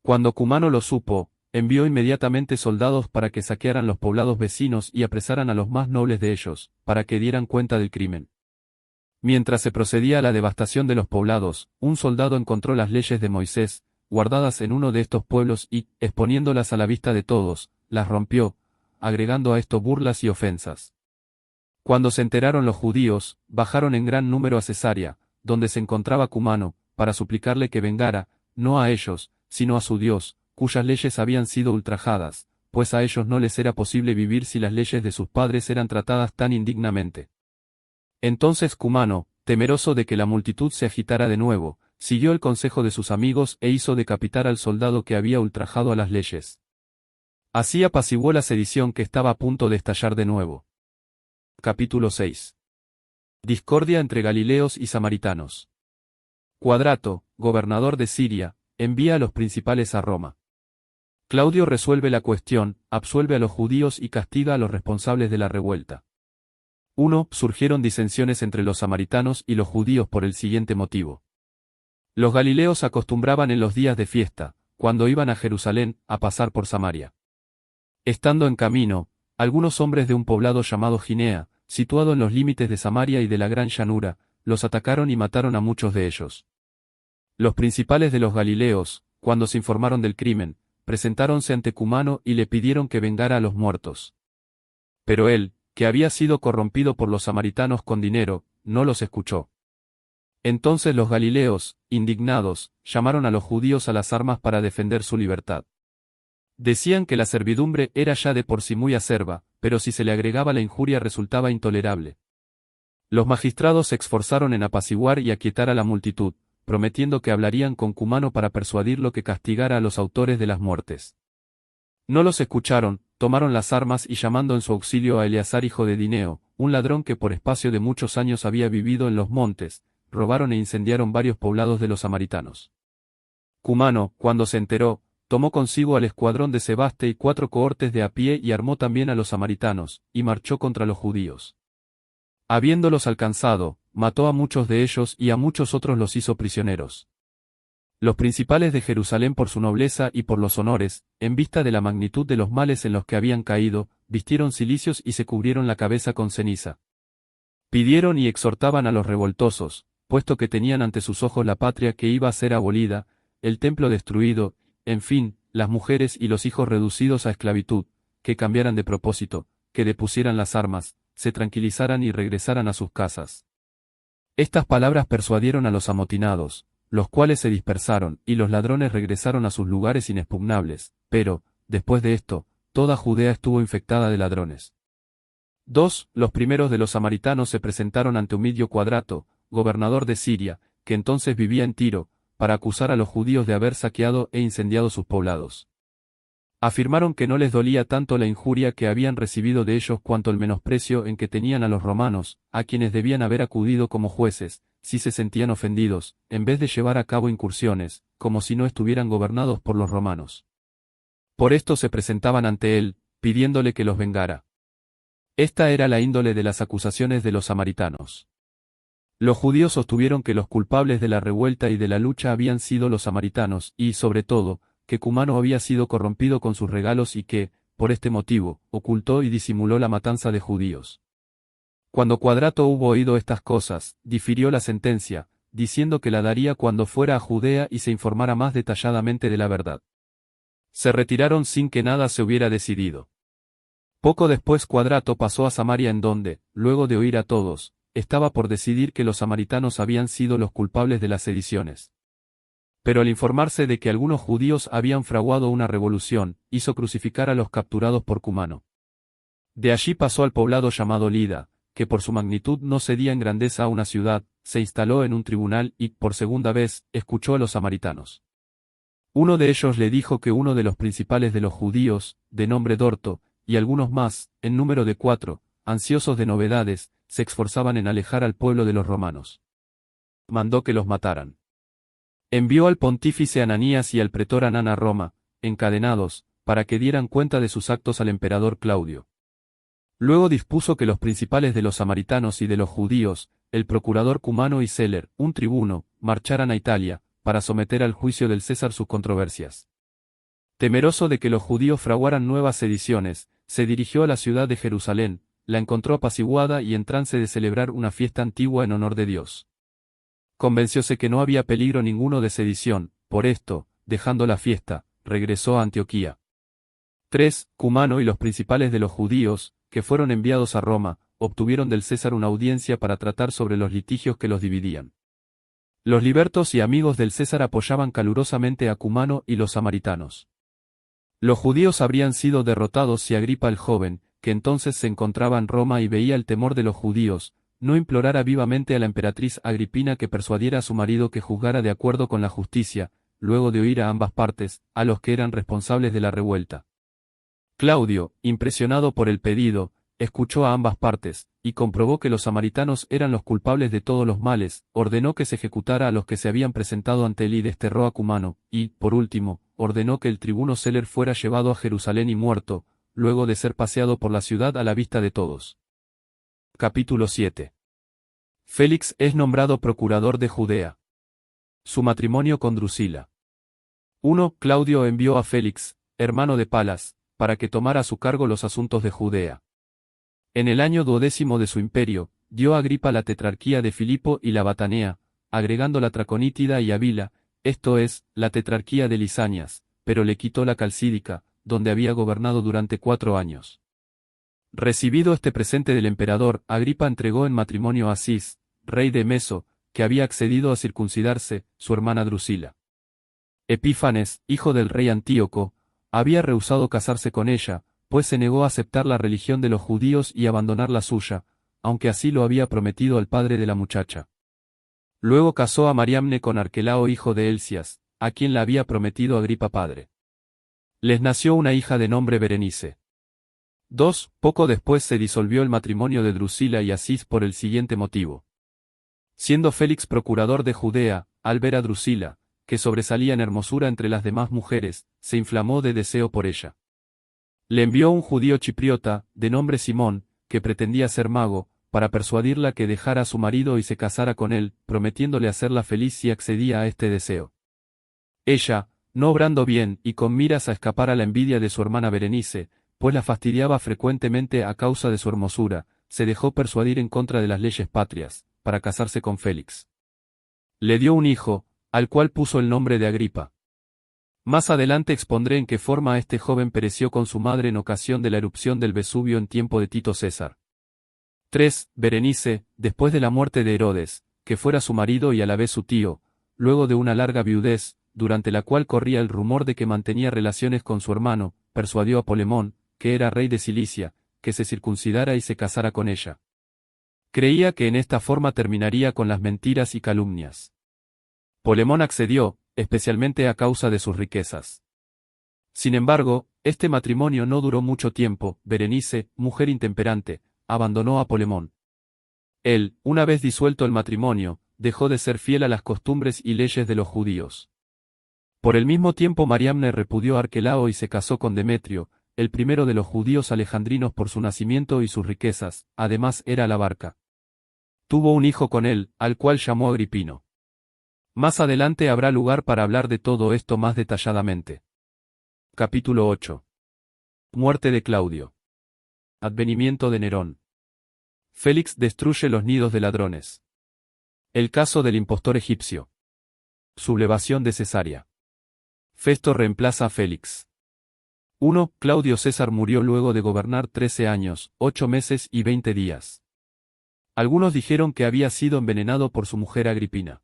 Cuando Cumano lo supo, envió inmediatamente soldados para que saquearan los poblados vecinos y apresaran a los más nobles de ellos, para que dieran cuenta del crimen. Mientras se procedía a la devastación de los poblados, un soldado encontró las leyes de Moisés, guardadas en uno de estos pueblos y, exponiéndolas a la vista de todos, las rompió, agregando a esto burlas y ofensas. Cuando se enteraron los judíos, bajaron en gran número a Cesarea, donde se encontraba Cumano, para suplicarle que vengara, no a ellos, sino a su Dios, cuyas leyes habían sido ultrajadas, pues a ellos no les era posible vivir si las leyes de sus padres eran tratadas tan indignamente. Entonces Cumano, temeroso de que la multitud se agitara de nuevo, siguió el consejo de sus amigos e hizo decapitar al soldado que había ultrajado a las leyes. Así apaciguó la sedición que estaba a punto de estallar de nuevo. Capítulo 6. Discordia entre galileos y samaritanos. Cuadrato, gobernador de Siria, envía a los principales a Roma. Claudio resuelve la cuestión, absuelve a los judíos y castiga a los responsables de la revuelta. 1. Surgieron disensiones entre los samaritanos y los judíos por el siguiente motivo. Los galileos acostumbraban en los días de fiesta, cuando iban a Jerusalén, a pasar por Samaria. Estando en camino, algunos hombres de un poblado llamado Ginea, situado en los límites de Samaria y de la gran llanura, los atacaron y mataron a muchos de ellos. Los principales de los galileos, cuando se informaron del crimen, presentáronse ante Cumano y le pidieron que vengara a los muertos. Pero él, que había sido corrompido por los samaritanos con dinero, no los escuchó. Entonces los galileos, indignados, llamaron a los judíos a las armas para defender su libertad. Decían que la servidumbre era ya de por sí muy acerba, pero si se le agregaba la injuria resultaba intolerable. Los magistrados se esforzaron en apaciguar y aquietar a la multitud, prometiendo que hablarían con Cumano para persuadirlo que castigara a los autores de las muertes. No los escucharon, tomaron las armas y llamando en su auxilio a Eleazar hijo de Dineo, un ladrón que por espacio de muchos años había vivido en los montes, robaron e incendiaron varios poblados de los samaritanos. Cumano, cuando se enteró, tomó consigo al escuadrón de Sebaste y 4 cohortes de a pie y armó también a los samaritanos, y marchó contra los judíos. Habiéndolos alcanzado, mató a muchos de ellos y a muchos otros los hizo prisioneros. Los principales de Jerusalén por su nobleza y por los honores, en vista de la magnitud de los males en los que habían caído, vistieron cilicios y se cubrieron la cabeza con ceniza. Pidieron y exhortaban a los revoltosos, puesto que tenían ante sus ojos la patria que iba a ser abolida, el templo destruido, en fin, las mujeres y los hijos reducidos a esclavitud, que cambiaran de propósito, que depusieran las armas, se tranquilizaran y regresaran a sus casas. Estas palabras persuadieron a los amotinados, los cuales se dispersaron, y los ladrones regresaron a sus lugares inexpugnables, pero, después de esto, toda Judea estuvo infectada de ladrones. 2. Los primeros de los samaritanos se presentaron ante Humidio Cuadrato, gobernador de Siria, que entonces vivía en Tiro, para acusar a los judíos de haber saqueado e incendiado sus poblados. Afirmaron que no les dolía tanto la injuria que habían recibido de ellos cuanto el menosprecio en que tenían a los romanos, a quienes debían haber acudido como jueces, si se sentían ofendidos, en vez de llevar a cabo incursiones, como si no estuvieran gobernados por los romanos. Por esto se presentaban ante él, pidiéndole que los vengara. Esta era la índole de las acusaciones de los samaritanos. Los judíos sostuvieron que los culpables de la revuelta y de la lucha habían sido los samaritanos, y, sobre todo, que Cumano había sido corrompido con sus regalos y que, por este motivo, ocultó y disimuló la matanza de judíos. Cuando Cuadrato hubo oído estas cosas, difirió la sentencia, diciendo que la daría cuando fuera a Judea y se informara más detalladamente de la verdad. Se retiraron sin que nada se hubiera decidido. Poco después Cuadrato pasó a Samaria en donde, luego de oír a todos, estaba por decidir que los samaritanos habían sido los culpables de las sediciones. Pero al informarse de que algunos judíos habían fraguado una revolución, hizo crucificar a los capturados por Cumano. De allí pasó al poblado llamado Lida, que por su magnitud no cedía en grandeza a una ciudad, se instaló en un tribunal y, por segunda vez, escuchó a los samaritanos. Uno de ellos le dijo que uno de los principales de los judíos, de nombre Dorto, y algunos más, en número de 4, ansiosos de novedades, se esforzaban en alejar al pueblo de los romanos. Mandó que los mataran. Envió al pontífice Ananías y al pretor Anán a Roma, encadenados, para que dieran cuenta de sus actos al emperador Claudio. Luego dispuso que los principales de los samaritanos y de los judíos, el procurador Cumano y Celer, un tribuno, marcharan a Italia, para someter al juicio del César sus controversias. Temeroso de que los judíos fraguaran nuevas sediciones, se dirigió a la ciudad de Jerusalén, la encontró apaciguada y en trance de celebrar una fiesta antigua en honor de Dios. Convencióse que no había peligro ninguno de sedición, por esto, dejando la fiesta, regresó a Antioquía. 3. Cumano y los principales de los judíos, que fueron enviados a Roma, obtuvieron del César una audiencia para tratar sobre los litigios que los dividían. Los libertos y amigos del César apoyaban calurosamente a Cumano y los samaritanos. Los judíos habrían sido derrotados si Agripa el joven, que entonces se encontraba en Roma y veía el temor de los judíos, no implorara vivamente a la emperatriz Agripina que persuadiera a su marido que juzgara de acuerdo con la justicia, luego de oír a ambas partes, a los que eran responsables de la revuelta. Claudio, impresionado por el pedido, escuchó a ambas partes, y comprobó que los samaritanos eran los culpables de todos los males, ordenó que se ejecutara a los que se habían presentado ante él y desterró a Cumano, y, por último, ordenó que el tribuno Celer fuera llevado a Jerusalén y muerto, luego de ser paseado por la ciudad a la vista de todos. Capítulo 7. Félix es nombrado procurador de Judea. Su matrimonio con Drusila. 1. Claudio envió a Félix, hermano de Palas, para que tomara a su cargo los asuntos de Judea. En el año 12º de su imperio, dio a Agripa la tetrarquía de Filipo y la Batanea, agregando la Traconítida y Avila, esto es, la tetrarquía de Lisanias, pero le quitó la Calcídica, donde había gobernado durante 4 años. Recibido este presente del emperador, Agripa entregó en matrimonio a Cis, rey de Meso, que había accedido a circuncidarse, su hermana Drusila. Epífanes, hijo del rey Antíoco, había rehusado casarse con ella, pues se negó a aceptar la religión de los judíos y abandonar la suya, aunque así lo había prometido al padre de la muchacha. Luego casó a Mariamne con Arquelao hijo de Elcias, a quien la había prometido Agripa padre. Les nació una hija de nombre Berenice. 2. Poco después se disolvió el matrimonio de Drusila y Asís por el siguiente motivo. Siendo Félix procurador de Judea, al ver a Drusila, que sobresalía en hermosura entre las demás mujeres, se inflamó de deseo por ella. Le envió un judío chipriota, de nombre Simón, que pretendía ser mago, para persuadirla que dejara a su marido y se casara con él, prometiéndole hacerla feliz si accedía a este deseo. Ella, no obrando bien y con miras a escapar a la envidia de su hermana Berenice, pues la fastidiaba frecuentemente a causa de su hermosura, se dejó persuadir en contra de las leyes patrias, para casarse con Félix. Le dio un hijo, al cual puso el nombre de Agripa. Más adelante expondré en qué forma este joven pereció con su madre en ocasión de la erupción del Vesubio en tiempo de Tito César. 3. Berenice, después de la muerte de Herodes, que fuera su marido y a la vez su tío, luego de una larga viudez, durante la cual corría el rumor de que mantenía relaciones con su hermano, persuadió a Polemón, que era rey de Cilicia, que se circuncidara y se casara con ella. Creía que en esta forma terminaría con las mentiras y calumnias. Polemón accedió, especialmente a causa de sus riquezas. Sin embargo, este matrimonio no duró mucho tiempo. Berenice, mujer intemperante, abandonó a Polemón. Él, una vez disuelto el matrimonio, dejó de ser fiel a las costumbres y leyes de los judíos. Por el mismo tiempo Mariamne repudió a Arquelao y se casó con Demetrio, el primero de los judíos alejandrinos por su nacimiento y sus riquezas, además era la barca. Tuvo un hijo con él, al cual llamó Agripino. Más adelante habrá lugar para hablar de todo esto más detalladamente. Capítulo 8. Muerte de Claudio. Advenimiento de Nerón. Félix destruye los nidos de ladrones. El caso del impostor egipcio. Sublevación de Cesarea. Festo reemplaza a Félix. 1. Claudio César murió luego de gobernar 13 años, 8 meses y 20 días. Algunos dijeron que había sido envenenado por su mujer Agripina.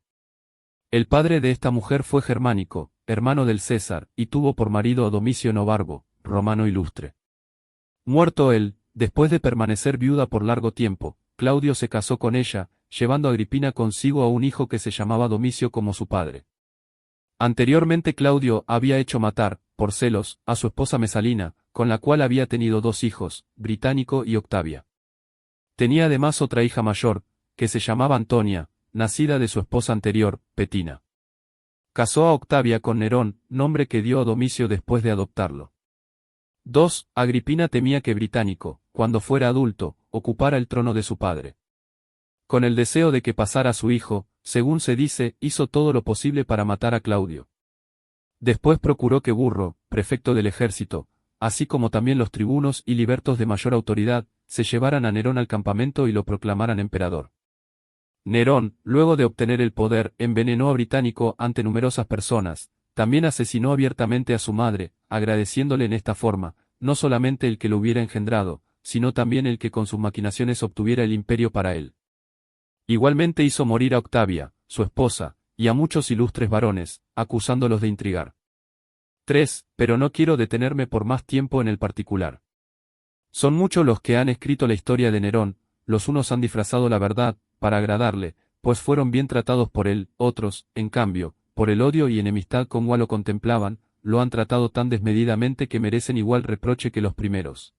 El padre de esta mujer fue Germánico, hermano del César, y tuvo por marido a Domicio Novarbo, romano ilustre. Muerto él, después de permanecer viuda por largo tiempo, Claudio se casó con ella, llevando a Agripina consigo a un hijo que se llamaba Domicio como su padre. Anteriormente Claudio había hecho matar, por celos, a su esposa Mesalina, con la cual había tenido 2 hijos, Británico y Octavia. Tenía además otra hija mayor, que se llamaba Antonia, nacida de su esposa anterior, Petina. Casó a Octavia con Nerón, nombre que dio a Domicio después de adoptarlo. 2. Agripina temía que Británico, cuando fuera adulto, ocupara el trono de su padre. Con el deseo de que pasara a su hijo, según se dice, hizo todo lo posible para matar a Claudio. Después procuró que Burro, prefecto del ejército, así como también los tribunos y libertos de mayor autoridad, se llevaran a Nerón al campamento y lo proclamaran emperador. Nerón, luego de obtener el poder, envenenó a Británico ante numerosas personas, también asesinó abiertamente a su madre, agradeciéndole en esta forma, no solamente el que lo hubiera engendrado, sino también el que con sus maquinaciones obtuviera el imperio para él. Igualmente hizo morir a Octavia, su esposa, y a muchos ilustres varones, acusándolos de intrigar. 3. Pero no quiero detenerme por más tiempo en el particular. Son muchos los que han escrito la historia de Nerón, los unos han disfrazado la verdad, para agradarle, pues fueron bien tratados por él, otros, en cambio, por el odio y enemistad con cual lo contemplaban, lo han tratado tan desmedidamente que merecen igual reproche que los primeros.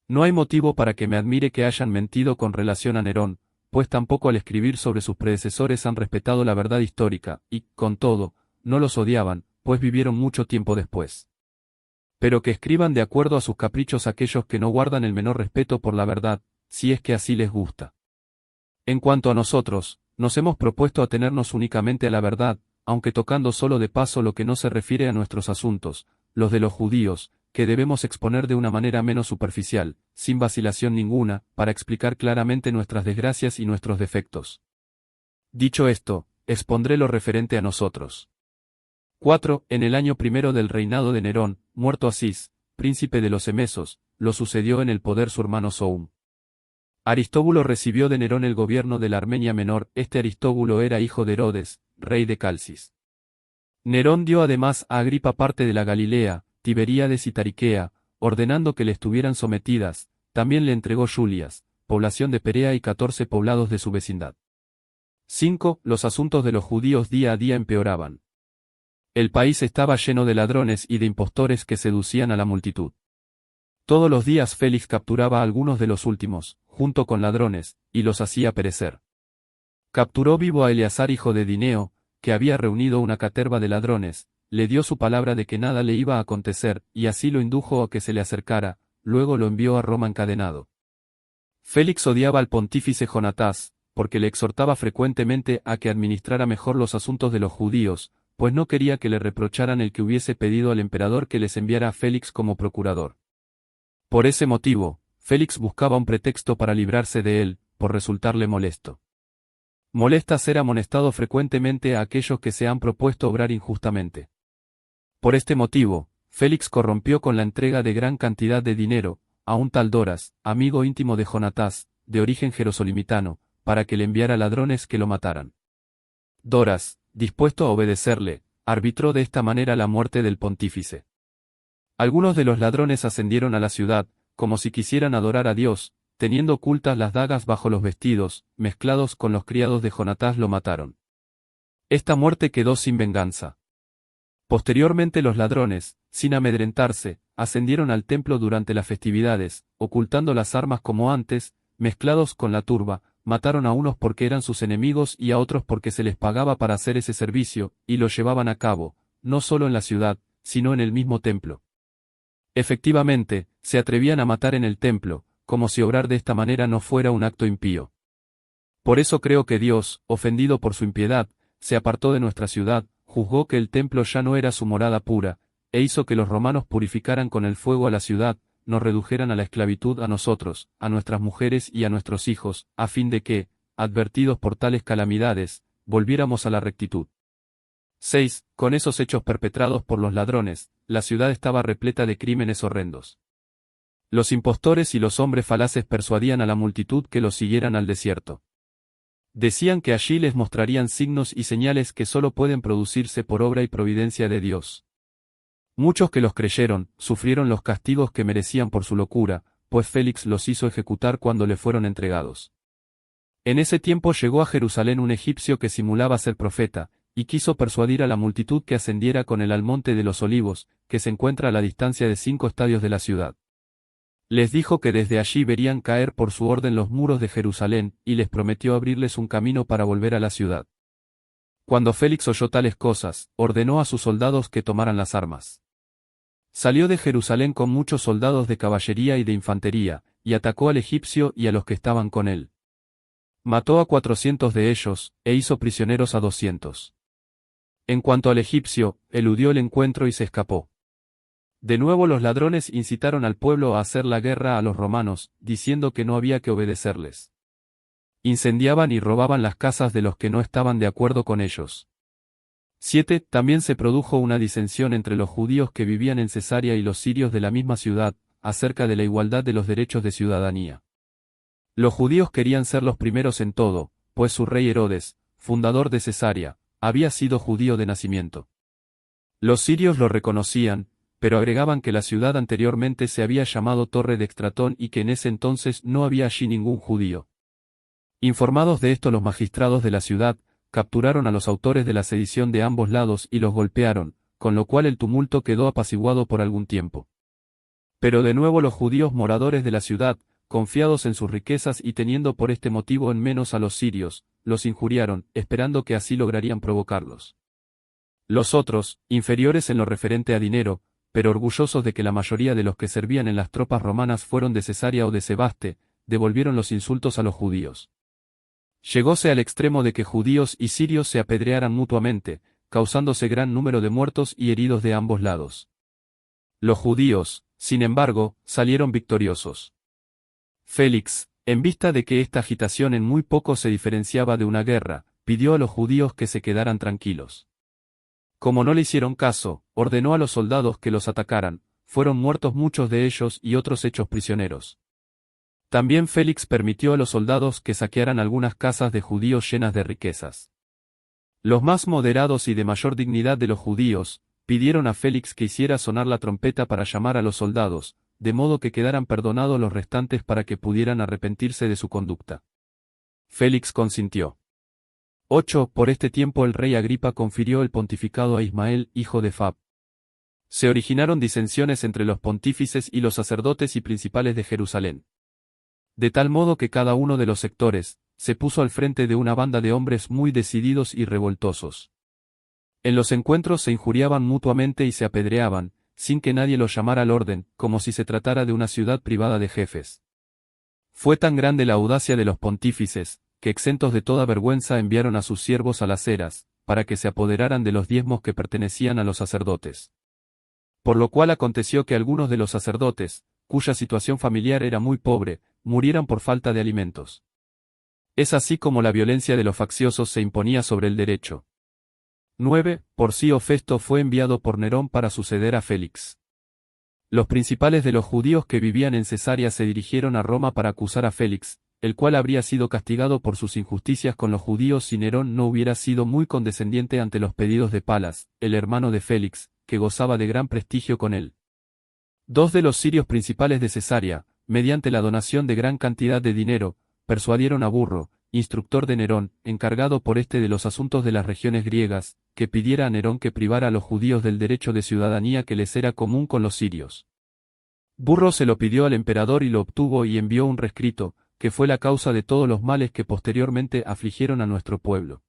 No hay motivo para que me admire que hayan mentido con relación a Nerón, pues tampoco al escribir sobre sus predecesores han respetado la verdad histórica, y, con todo, no los odiaban, pues vivieron mucho tiempo después. Pero que escriban de acuerdo a sus caprichos aquellos que no guardan el menor respeto por la verdad, si es que así les gusta. En cuanto a nosotros, nos hemos propuesto atenernos únicamente a la verdad, aunque tocando solo de paso lo que no se refiere a nuestros asuntos, los de los judíos, que debemos exponer de una manera menos superficial, sin vacilación ninguna, para explicar claramente nuestras desgracias y nuestros defectos. Dicho esto, expondré lo referente a nosotros. 4. En el año primero del reinado de Nerón, muerto Asís, príncipe de los Emesos, lo sucedió en el poder su hermano Soum. Aristóbulo recibió de Nerón el gobierno de la Armenia Menor. Este Aristóbulo era hijo de Herodes, rey de Calcis. Nerón dio además a Agripa parte de la Galilea, Tiberíades y Tariquea, ordenando que le estuvieran sometidas. También le entregó Julias, población de Perea y 14 poblados de su vecindad. 5. Los asuntos de los judíos día a día empeoraban. El país estaba lleno de ladrones y de impostores que seducían a la multitud. Todos los días Félix capturaba a algunos de los últimos, junto con ladrones, y los hacía perecer. Capturó vivo a Eleazar hijo de Dineo, que había reunido una caterva de ladrones, le dio su palabra de que nada le iba a acontecer, y así lo indujo a que se le acercara, luego lo envió a Roma encadenado. Félix odiaba al pontífice Jonatás, porque le exhortaba frecuentemente a que administrara mejor los asuntos de los judíos, pues no quería que le reprocharan el que hubiese pedido al emperador que les enviara a Félix como procurador. Por ese motivo, Félix buscaba un pretexto para librarse de él, por resultarle molesto. Molesta ser amonestado frecuentemente a aquellos que se han propuesto obrar injustamente. Por este motivo, Félix corrompió con la entrega de gran cantidad de dinero, a un tal Doras, amigo íntimo de Jonatás, de origen jerosolimitano, para que le enviara ladrones que lo mataran. Doras, dispuesto a obedecerle, arbitró de esta manera la muerte del pontífice. Algunos de los ladrones ascendieron a la ciudad, como si quisieran adorar a Dios, teniendo ocultas las dagas bajo los vestidos, mezclados con los criados de Jonatás lo mataron. Esta muerte quedó sin venganza. Posteriormente los ladrones, sin amedrentarse, ascendieron al templo durante las festividades, ocultando las armas como antes, mezclados con la turba, mataron a unos porque eran sus enemigos y a otros porque se les pagaba para hacer ese servicio, y lo llevaban a cabo, no solo en la ciudad, sino en el mismo templo. Efectivamente, se atrevían a matar en el templo, como si obrar de esta manera no fuera un acto impío. Por eso creo que Dios, ofendido por su impiedad, se apartó de nuestra ciudad, juzgó que el templo ya no era su morada pura, e hizo que los romanos purificaran con el fuego a la ciudad, nos redujeran a la esclavitud a nosotros, a nuestras mujeres y a nuestros hijos, a fin de que, advertidos por tales calamidades, volviéramos a la rectitud. 6. Con esos hechos perpetrados por los ladrones, la ciudad estaba repleta de crímenes horrendos. Los impostores y los hombres falaces persuadían a la multitud que los siguieran al desierto. Decían que allí les mostrarían signos y señales que solo pueden producirse por obra y providencia de Dios. Muchos que los creyeron, sufrieron los castigos que merecían por su locura, pues Félix los hizo ejecutar cuando le fueron entregados. En ese tiempo llegó a Jerusalén un egipcio que simulaba ser profeta, y quiso persuadir a la multitud que ascendiera con él al monte de los Olivos, que se encuentra a la distancia de 5 estadios de la ciudad. Les dijo que desde allí verían caer por su orden los muros de Jerusalén, y les prometió abrirles un camino para volver a la ciudad. Cuando Félix oyó tales cosas, ordenó a sus soldados que tomaran las armas. Salió de Jerusalén con muchos soldados de caballería y de infantería, y atacó al egipcio y a los que estaban con él. Mató a 400 de ellos, e hizo prisioneros a 200. En cuanto al egipcio, eludió el encuentro y se escapó. De nuevo los ladrones incitaron al pueblo a hacer la guerra a los romanos, diciendo que no había que obedecerles. Incendiaban y robaban las casas de los que no estaban de acuerdo con ellos. 7. También se produjo una disensión entre los judíos que vivían en Cesarea y los sirios de la misma ciudad, acerca de la igualdad de los derechos de ciudadanía. Los judíos querían ser los primeros en todo, pues su rey Herodes, fundador de Cesarea, había sido judío de nacimiento. Los sirios lo reconocían, pero agregaban que la ciudad anteriormente se había llamado Torre de Extratón y que en ese entonces no había allí ningún judío. Informados de esto los magistrados de la ciudad, capturaron a los autores de la sedición de ambos lados y los golpearon, con lo cual el tumulto quedó apaciguado por algún tiempo. Pero de nuevo los judíos moradores de la ciudad, confiados en sus riquezas y teniendo por este motivo en menos a los sirios, los injuriaron, esperando que así lograrían provocarlos. Los otros, inferiores en lo referente a dinero, pero orgullosos de que la mayoría de los que servían en las tropas romanas fueron de Cesarea o de Sebaste, devolvieron los insultos a los judíos. Llegóse al extremo de que judíos y sirios se apedrearan mutuamente, causándose gran número de muertos y heridos de ambos lados. Los judíos, sin embargo, salieron victoriosos. Félix, en vista de que esta agitación en muy poco se diferenciaba de una guerra, pidió a los judíos que se quedaran tranquilos. Como no le hicieron caso, ordenó a los soldados que los atacaran, fueron muertos muchos de ellos y otros hechos prisioneros. También Félix permitió a los soldados que saquearan algunas casas de judíos llenas de riquezas. Los más moderados y de mayor dignidad de los judíos, pidieron a Félix que hiciera sonar la trompeta para llamar a los soldados, de modo que quedaran perdonados los restantes para que pudieran arrepentirse de su conducta. Félix consintió. 8. Por este tiempo el rey Agripa confirió el pontificado a Ismael, hijo de Fab. Se originaron disensiones entre los pontífices y los sacerdotes y principales de Jerusalén. De tal modo que cada uno de los sectores, se puso al frente de una banda de hombres muy decididos y revoltosos. En los encuentros se injuriaban mutuamente y se apedreaban, sin que nadie los llamara al orden, como si se tratara de una ciudad privada de jefes. Fue tan grande la audacia de los pontífices, que exentos de toda vergüenza enviaron a sus siervos a las eras, para que se apoderaran de los diezmos que pertenecían a los sacerdotes. Por lo cual aconteció que algunos de los sacerdotes, cuya situación familiar era muy pobre, murieran por falta de alimentos. Es así como la violencia de los facciosos se imponía sobre el derecho. 9. Porcio Festo fue enviado por Nerón para suceder a Félix. Los principales de los judíos que vivían en Cesarea se dirigieron a Roma para acusar a Félix, el cual habría sido castigado por sus injusticias con los judíos si Nerón no hubiera sido muy condescendiente ante los pedidos de Palas, el hermano de Félix, que gozaba de gran prestigio con él. Dos de los sirios principales de Cesarea, mediante la donación de gran cantidad de dinero, persuadieron a Burro, instructor de Nerón, encargado por este de los asuntos de las regiones griegas, que pidiera a Nerón que privara a los judíos del derecho de ciudadanía que les era común con los sirios. Burro se lo pidió al emperador y lo obtuvo y envió un rescrito, que fue la causa de todos los males que posteriormente afligieron a nuestro pueblo.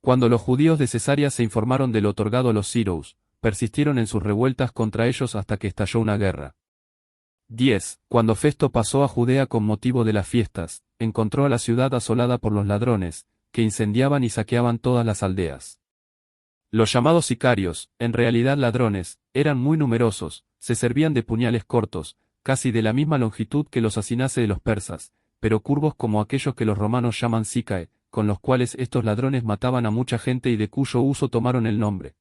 Cuando los judíos de Cesarea se informaron de lo otorgado a los sirios, persistieron en sus revueltas contra ellos hasta que estalló una guerra. 10. Cuando Festo pasó a Judea con motivo de las fiestas, encontró a la ciudad asolada por los ladrones, que incendiaban y saqueaban todas las aldeas. Los llamados sicarios, en realidad ladrones, eran muy numerosos, se servían de puñales cortos, casi de la misma longitud que los acinace de los persas, pero curvos como aquellos que los romanos llaman sicae, con los cuales estos ladrones mataban a mucha gente y de cuyo uso tomaron el nombre.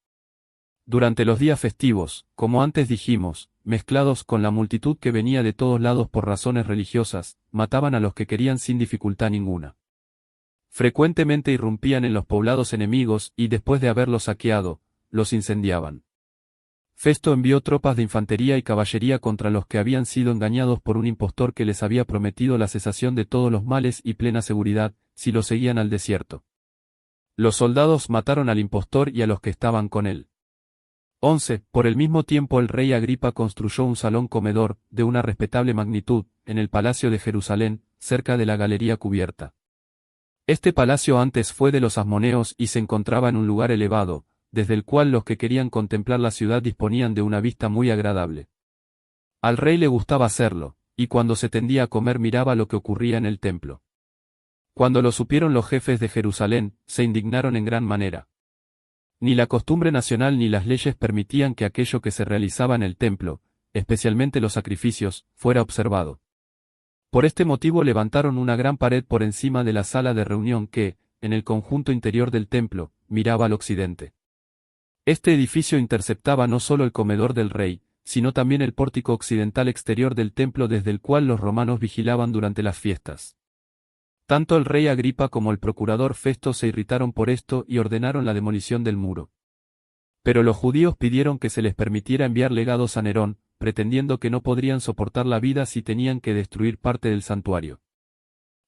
Durante los días festivos, como antes dijimos, mezclados con la multitud que venía de todos lados por razones religiosas, mataban a los que querían sin dificultad ninguna. Frecuentemente irrumpían en los poblados enemigos y después de haberlos saqueado, los incendiaban. Festo envió tropas de infantería y caballería contra los que habían sido engañados por un impostor que les había prometido la cesación de todos los males y plena seguridad, si lo seguían al desierto. Los soldados mataron al impostor y a los que estaban con él. 11. Por el mismo tiempo el rey Agripa construyó un salón comedor, de una respetable magnitud, en el palacio de Jerusalén, cerca de la galería cubierta. Este palacio antes fue de los asmoneos y se encontraba en un lugar elevado, desde el cual los que querían contemplar la ciudad disponían de una vista muy agradable. Al rey le gustaba hacerlo, y cuando se tendía a comer miraba lo que ocurría en el templo. Cuando lo supieron los jefes de Jerusalén, se indignaron en gran manera. Ni la costumbre nacional ni las leyes permitían que aquello que se realizaba en el templo, especialmente los sacrificios, fuera observado. Por este motivo levantaron una gran pared por encima de la sala de reunión que, en el conjunto interior del templo, miraba al occidente. Este edificio interceptaba no solo el comedor del rey, sino también el pórtico occidental exterior del templo desde el cual los romanos vigilaban durante las fiestas. Tanto el rey Agripa como el procurador Festo se irritaron por esto y ordenaron la demolición del muro. Pero los judíos pidieron que se les permitiera enviar legados a Nerón, pretendiendo que no podrían soportar la vida si tenían que destruir parte del santuario.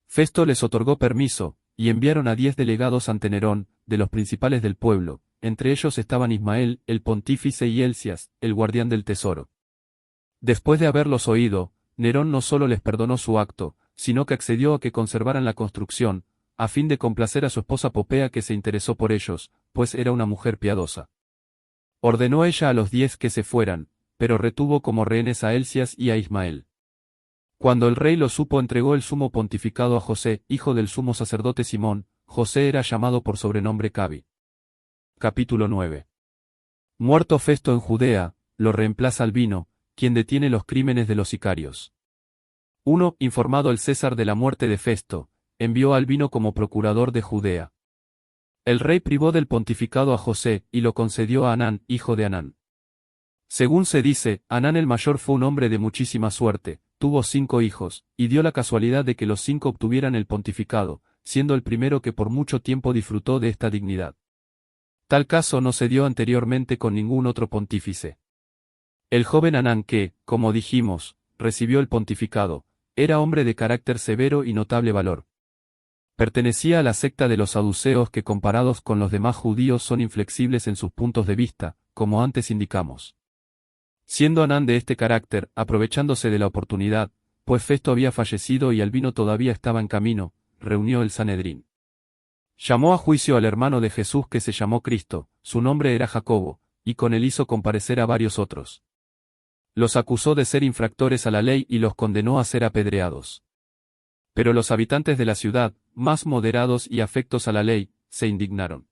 Festo les otorgó permiso, y enviaron a 10 delegados ante Nerón, de los principales del pueblo, entre ellos estaban Ismael, el pontífice y Elcias, el guardián del tesoro. Después de haberlos oído, Nerón no solo les perdonó su acto, sino que accedió a que conservaran la construcción, a fin de complacer a su esposa Popea que se interesó por ellos, pues era una mujer piadosa. Ordenó ella a los 10 que se fueran, pero retuvo como rehenes a Elcias y a Ismael. Cuando el rey lo supo entregó el sumo pontificado a José, hijo del sumo sacerdote Simón. José era llamado por sobrenombre Cabi. Capítulo 9. Muerto Festo en Judea, lo reemplaza Albino, quien detiene los crímenes de los sicarios. 1. Informado el César de la muerte de Festo, envió a Albino como procurador de Judea. El rey privó del pontificado a José, y lo concedió a Anán, hijo de Anán. Según se dice, Anán el mayor fue un hombre de muchísima suerte, tuvo 5 hijos, y dio la casualidad de que los 5 obtuvieran el pontificado, siendo el primero que por mucho tiempo disfrutó de esta dignidad. Tal caso no se dio anteriormente con ningún otro pontífice. El joven Anán que, como dijimos, recibió el pontificado, era hombre de carácter severo y notable valor. Pertenecía a la secta de los saduceos que comparados con los demás judíos son inflexibles en sus puntos de vista, como antes indicamos. Siendo Anán de este carácter, aprovechándose de la oportunidad, pues Festo había fallecido y Albino todavía estaba en camino, reunió el Sanedrín. Llamó a juicio al hermano de Jesús que se llamó Cristo, su nombre era Jacobo, y con él hizo comparecer a varios otros. Los acusó de ser infractores a la ley y los condenó a ser apedreados. Pero los habitantes de la ciudad, más moderados y afectos a la ley, se indignaron.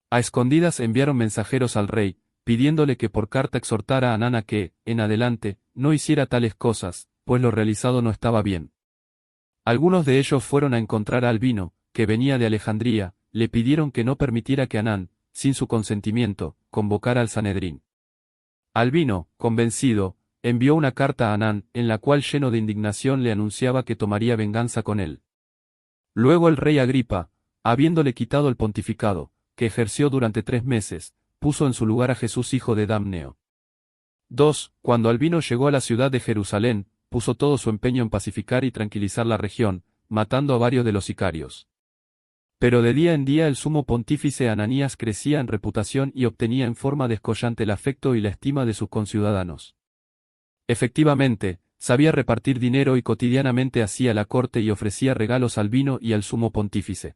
A escondidas enviaron mensajeros al rey, pidiéndole que por carta exhortara a Anán a que, en adelante, no hiciera tales cosas, pues lo realizado no estaba bien. Algunos de ellos fueron a encontrar a Albino, que venía de Alejandría, le pidieron que no permitiera que Anán, sin su consentimiento, convocara al Sanedrín. Albino, convencido, envió una carta a Anán, en la cual lleno de indignación le anunciaba que tomaría venganza con él. Luego el rey Agripa, habiéndole quitado el pontificado, que ejerció durante 3 meses, puso en su lugar a Jesús hijo de Damneo. 2. Cuando Albino llegó a la ciudad de Jerusalén, puso todo su empeño en pacificar y tranquilizar la región, matando a varios de los sicarios. Pero de día en día el sumo pontífice Ananías crecía en reputación y obtenía en forma descollante el afecto y la estima de sus conciudadanos. Efectivamente, sabía repartir dinero y cotidianamente hacía la corte y ofrecía regalos al Albino y al sumo pontífice.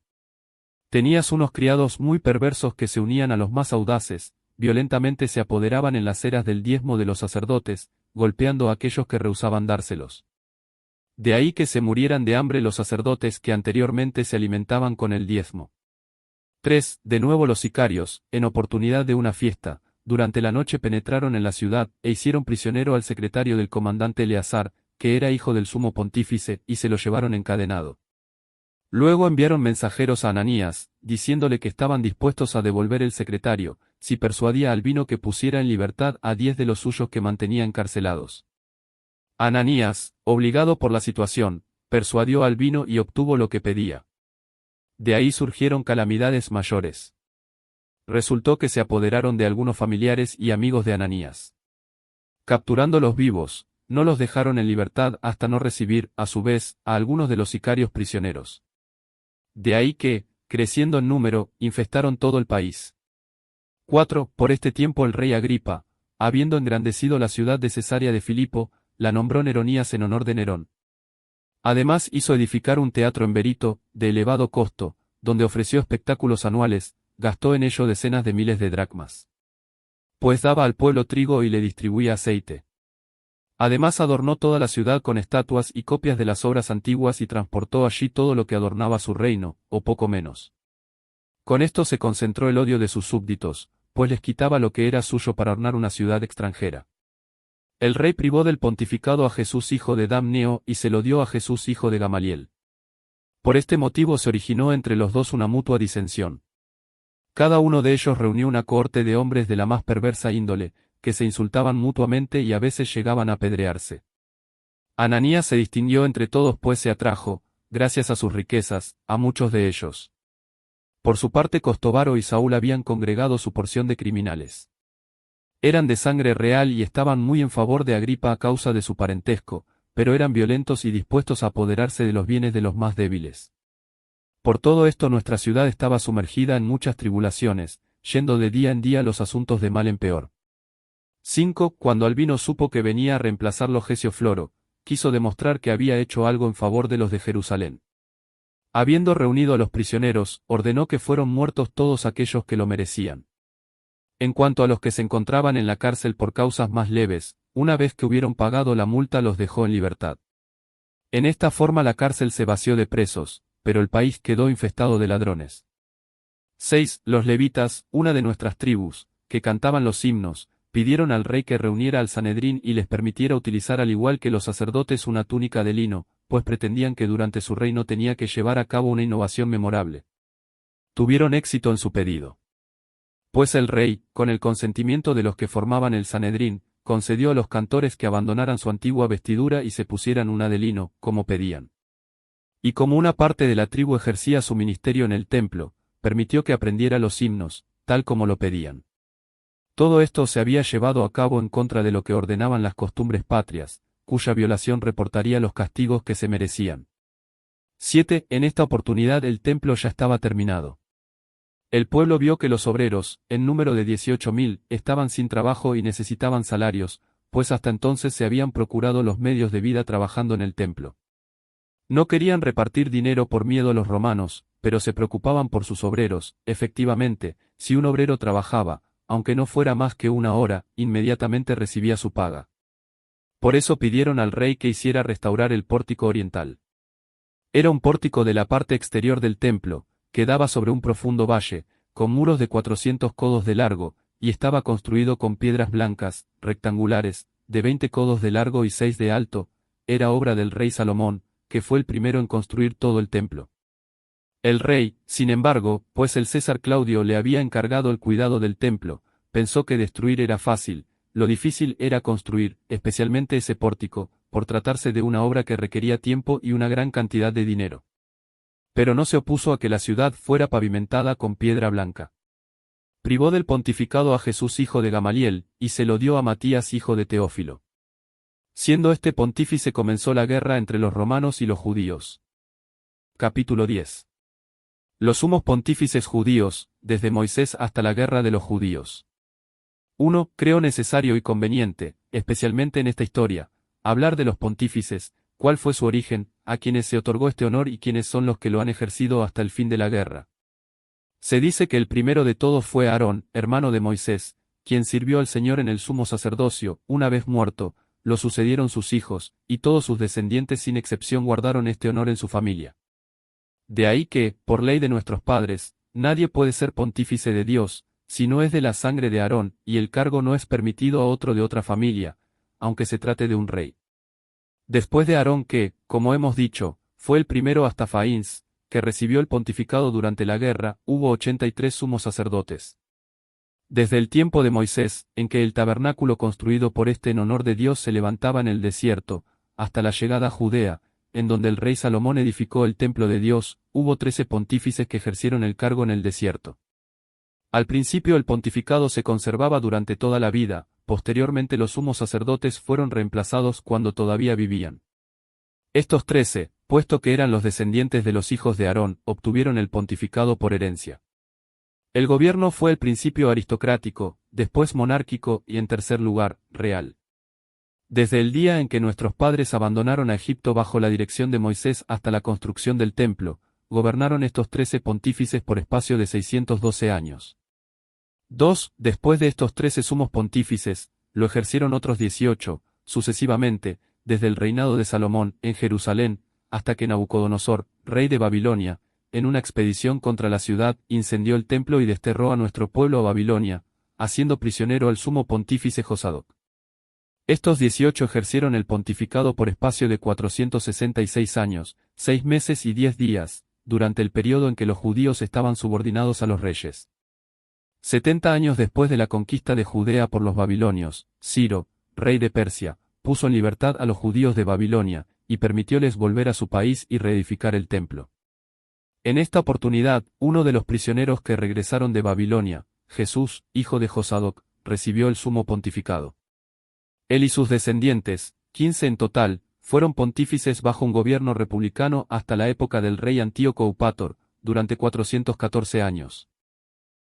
Tenías unos criados muy perversos que se unían a los más audaces, violentamente se apoderaban en las eras del diezmo de los sacerdotes, golpeando a aquellos que rehusaban dárselos. De ahí que se murieran de hambre los sacerdotes que anteriormente se alimentaban con el diezmo. 3. De nuevo los sicarios, en oportunidad de una fiesta, durante la noche penetraron en la ciudad, e hicieron prisionero al secretario del comandante Eleazar, que era hijo del sumo pontífice, y se lo llevaron encadenado. Luego enviaron mensajeros a Ananías, diciéndole que estaban dispuestos a devolver el secretario, si persuadía a Albino que pusiera en libertad a 10 de los suyos que mantenía encarcelados. Ananías, obligado por la situación, persuadió a Albino y obtuvo lo que pedía. De ahí surgieron calamidades mayores. Resultó que se apoderaron de algunos familiares y amigos de Ananías. Capturándolos vivos, no los dejaron en libertad hasta no recibir, a su vez, a algunos de los sicarios prisioneros. De ahí que, creciendo en número, infestaron todo el país. 4. Por este tiempo el rey Agripa, habiendo engrandecido la ciudad de Cesarea de Filipo, la nombró Neronías en honor de Nerón. Además hizo edificar un teatro en Berito, de elevado costo, donde ofreció espectáculos anuales, gastó en ello decenas de miles de dracmas. Pues daba al pueblo trigo y le distribuía aceite. Además adornó toda la ciudad con estatuas y copias de las obras antiguas y transportó allí todo lo que adornaba su reino, o poco menos. Con esto se concentró el odio de sus súbditos, pues les quitaba lo que era suyo para ornar una ciudad extranjera. El rey privó del pontificado a Jesús hijo de Damneo y se lo dio a Jesús hijo de Gamaliel. Por este motivo se originó entre los dos una mutua disensión. Cada uno de ellos reunió una cohorte de hombres de la más perversa índole, que se insultaban mutuamente y a veces llegaban a apedrearse. Ananías se distinguió entre todos pues se atrajo, gracias a sus riquezas, a muchos de ellos. Por su parte Costovaro y Saúl habían congregado su porción de criminales. Eran de sangre real y estaban muy en favor de Agripa a causa de su parentesco, pero eran violentos y dispuestos a apoderarse de los bienes de los más débiles. Por todo esto nuestra ciudad estaba sumergida en muchas tribulaciones, yendo de día en día los asuntos de mal en peor. 5. Cuando Albino supo que venía a reemplazarlo Gesio Floro, quiso demostrar que había hecho algo en favor de los de Jerusalén. Habiendo reunido a los prisioneros, ordenó que fueran muertos todos aquellos que lo merecían. En cuanto a los que se encontraban en la cárcel por causas más leves, una vez que hubieron pagado la multa los dejó en libertad. En esta forma la cárcel se vació de presos, pero el país quedó infestado de ladrones. 6. Los levitas, una de nuestras tribus, que cantaban los himnos, pidieron al rey que reuniera al Sanedrín y les permitiera utilizar al igual que los sacerdotes una túnica de lino, pues pretendían que durante su reino tenía que llevar a cabo una innovación memorable. Tuvieron éxito en su pedido. Pues el rey, con el consentimiento de los que formaban el Sanedrín, concedió a los cantores que abandonaran su antigua vestidura y se pusieran una de lino, como pedían. Y como una parte de la tribu ejercía su ministerio en el templo, permitió que aprendiera los himnos, tal como lo pedían. Todo esto se había llevado a cabo en contra de lo que ordenaban las costumbres patrias, cuya violación reportaría los castigos que se merecían. 7. En esta oportunidad el templo ya estaba terminado. El pueblo vio que los obreros, en número de 18.000, estaban sin trabajo y necesitaban salarios, pues hasta entonces se habían procurado los medios de vida trabajando en el templo. No querían repartir dinero por miedo a los romanos, pero se preocupaban por sus obreros. Efectivamente, si un obrero trabajaba, aunque no fuera más que una hora, inmediatamente recibía su paga. Por eso pidieron al rey que hiciera restaurar el pórtico oriental. Era un pórtico de la parte exterior del templo, que daba sobre un profundo valle, con muros de 400 codos de largo, y estaba construido con piedras blancas, rectangulares, de 20 codos de largo y 6 de alto. Era obra del rey Salomón, que fue el primero en construir todo el templo. El rey, sin embargo, pues el César Claudio le había encargado el cuidado del templo, pensó que destruir era fácil, lo difícil era construir, especialmente ese pórtico, por tratarse de una obra que requería tiempo y una gran cantidad de dinero. Pero no se opuso a que la ciudad fuera pavimentada con piedra blanca. Privó del pontificado a Jesús hijo de Gamaliel, y se lo dio a Matías hijo de Teófilo. Siendo este pontífice comenzó la guerra entre los romanos y los judíos. Capítulo 10. Los sumos pontífices judíos, desde Moisés hasta la guerra de los judíos. 1. Creo necesario y conveniente, especialmente en esta historia, hablar de los pontífices, cuál fue su origen, a quienes se otorgó este honor y quiénes son los que lo han ejercido hasta el fin de la guerra. Se dice que el primero de todos fue Aarón, hermano de Moisés, quien sirvió al Señor en el sumo sacerdocio. Una vez muerto, lo sucedieron sus hijos, y todos sus descendientes sin excepción guardaron este honor en su familia. De ahí que, por ley de nuestros padres, nadie puede ser pontífice de Dios, si no es de la sangre de Aarón, y el cargo no es permitido a otro de otra familia, aunque se trate de un rey. Después de Aarón que, como hemos dicho, fue el primero hasta Faíns, que recibió el pontificado durante la guerra, hubo 83 sumos sacerdotes. Desde el tiempo de Moisés, en que el tabernáculo construido por este en honor de Dios se levantaba en el desierto, hasta la llegada a Judea, en donde el rey Salomón edificó el templo de Dios, hubo 13 pontífices que ejercieron el cargo en el desierto. Al principio el pontificado se conservaba durante toda la vida, posteriormente los sumos sacerdotes fueron reemplazados cuando todavía vivían. Estos 13, puesto que eran los descendientes de los hijos de Aarón, obtuvieron el pontificado por herencia. El gobierno fue al principio aristocrático, después monárquico y en tercer lugar, real. Desde el día en que nuestros padres abandonaron a Egipto bajo la dirección de Moisés hasta la construcción del templo, gobernaron estos 13 pontífices por espacio de 612 años. 2. Después de estos 13 sumos pontífices, lo ejercieron otros 18, sucesivamente, desde el reinado de Salomón, en Jerusalén, hasta que Nabucodonosor, rey de Babilonia, en una expedición contra la ciudad, incendió el templo y desterró a nuestro pueblo a Babilonia, haciendo prisionero al sumo pontífice Josadoc. Estos 18 ejercieron el pontificado por espacio de 466 años, 6 meses y 10 días, durante el periodo en que los judíos estaban subordinados a los reyes. 70 años después de la conquista de Judea por los babilonios, Ciro, rey de Persia, puso en libertad a los judíos de Babilonia, y permitióles volver a su país y reedificar el templo. En esta oportunidad, uno de los prisioneros que regresaron de Babilonia, Jesús, hijo de Josadoc, recibió el sumo pontificado. Él y sus descendientes, 15 en total, fueron pontífices bajo un gobierno republicano hasta la época del rey Antíoco Eupator, durante 414 años.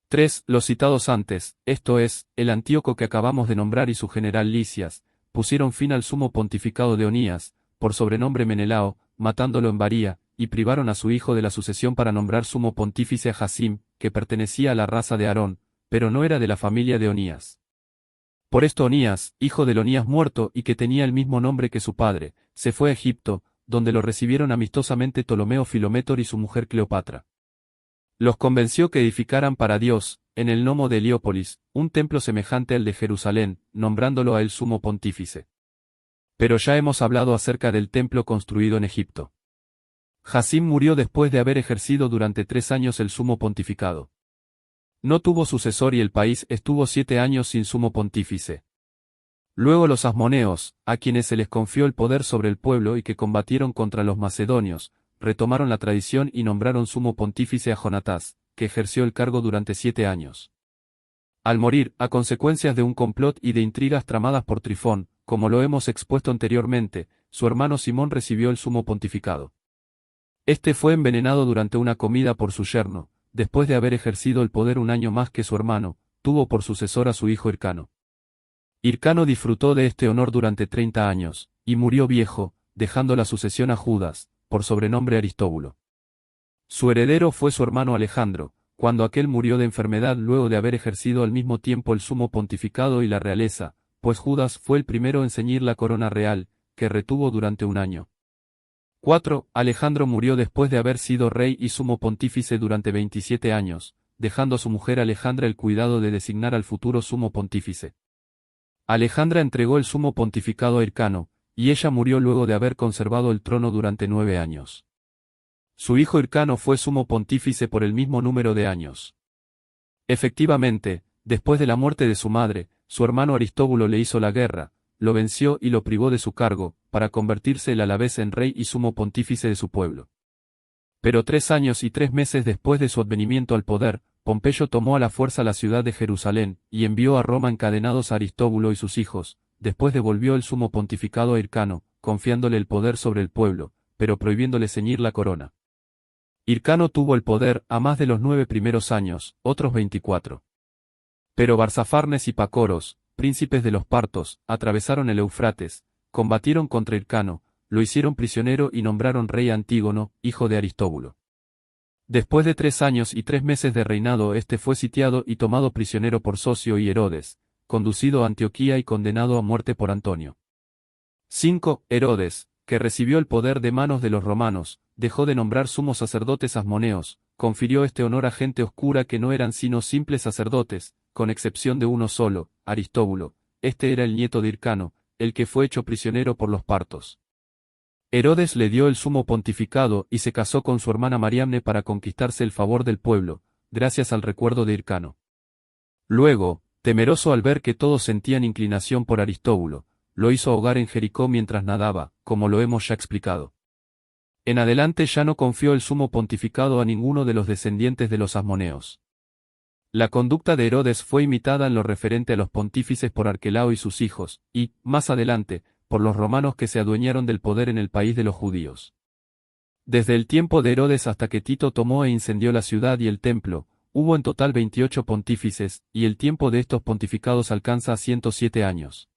3. Los citados antes, esto es, el Antíoco que acabamos de nombrar y su general Lisias, pusieron fin al sumo pontificado de Onías, por sobrenombre Menelao, matándolo en Baría, y privaron a su hijo de la sucesión para nombrar sumo pontífice a Jasim, que pertenecía a la raza de Aarón, pero no era de la familia de Onías. Por esto Onías, hijo de Onías muerto y que tenía el mismo nombre que su padre, se fue a Egipto, donde lo recibieron amistosamente Ptolomeo Filométor y su mujer Cleopatra. Los convenció que edificaran para Dios, en el nomo de Heliópolis, un templo semejante al de Jerusalén, nombrándolo a él sumo pontífice. Pero ya hemos hablado acerca del templo construido en Egipto. Jasim murió después de haber ejercido durante 3 años el sumo pontificado. No tuvo sucesor y el país estuvo 7 años sin sumo pontífice. Luego los asmoneos, a quienes se les confió el poder sobre el pueblo y que combatieron contra los macedonios, retomaron la tradición y nombraron sumo pontífice a Jonatás, que ejerció el cargo durante 7 años. Al morir, a consecuencias de un complot y de intrigas tramadas por Trifón, como lo hemos expuesto anteriormente, su hermano Simón recibió el sumo pontificado. Este fue envenenado durante una comida por su yerno. Después de haber ejercido el poder un año más que su hermano, tuvo por sucesor a su hijo Hircano. Hircano disfrutó de este honor durante 30 años, y murió viejo, dejando la sucesión a Judas, por sobrenombre Aristóbulo. Su heredero fue su hermano Alejandro, cuando aquel murió de enfermedad luego de haber ejercido al mismo tiempo el sumo pontificado y la realeza, pues Judas fue el primero en ceñir la corona real, que retuvo durante un año. 4. Alejandro murió después de haber sido rey y sumo pontífice durante 27 años, dejando a su mujer Alejandra el cuidado de designar al futuro sumo pontífice. Alejandra entregó el sumo pontificado a Hircano, y ella murió luego de haber conservado el trono durante 9 años. Su hijo Hircano fue sumo pontífice por el mismo número de años. Efectivamente, después de la muerte de su madre, su hermano Aristóbulo le hizo la guerra, lo venció y lo privó de su cargo, para convertirse él a la vez en rey y sumo pontífice de su pueblo. Pero 3 años y 3 meses después de su advenimiento al poder, Pompeyo tomó a la fuerza la ciudad de Jerusalén, y envió a Roma encadenados a Aristóbulo y sus hijos. Después devolvió el sumo pontificado a Hircano, confiándole el poder sobre el pueblo, pero prohibiéndole ceñir la corona. Hircano tuvo el poder a más de los 9 primeros años, otros 24. Pero Barsafarnes y Pacoros, príncipes de los partos, atravesaron el Eufrates, combatieron contra Hircano, lo hicieron prisionero y nombraron rey a Antígono, hijo de Aristóbulo. Después de 3 años y 3 meses de reinado este fue sitiado y tomado prisionero por Socio y Herodes, conducido a Antioquía y condenado a muerte por Antonio. 5. Herodes, que recibió el poder de manos de los romanos, dejó de nombrar sumos sacerdotes asmoneos, confirió este honor a gente oscura que no eran sino simples sacerdotes, con excepción de uno solo, Aristóbulo. Este era el nieto de Hircano, el que fue hecho prisionero por los partos. Herodes le dio el sumo pontificado y se casó con su hermana Mariamne para conquistarse el favor del pueblo, gracias al recuerdo de Hircano. Luego, temeroso al ver que todos sentían inclinación por Aristóbulo, lo hizo ahogar en Jericó mientras nadaba, como lo hemos ya explicado. En adelante ya no confió el sumo pontificado a ninguno de los descendientes de los asmoneos. La conducta de Herodes fue imitada en lo referente a los pontífices por Arquelao y sus hijos, y, más adelante, por los romanos que se adueñaron del poder en el país de los judíos. Desde el tiempo de Herodes hasta que Tito tomó e incendió la ciudad y el templo, hubo en total 28 pontífices, y el tiempo de estos pontificados alcanza a 107 años.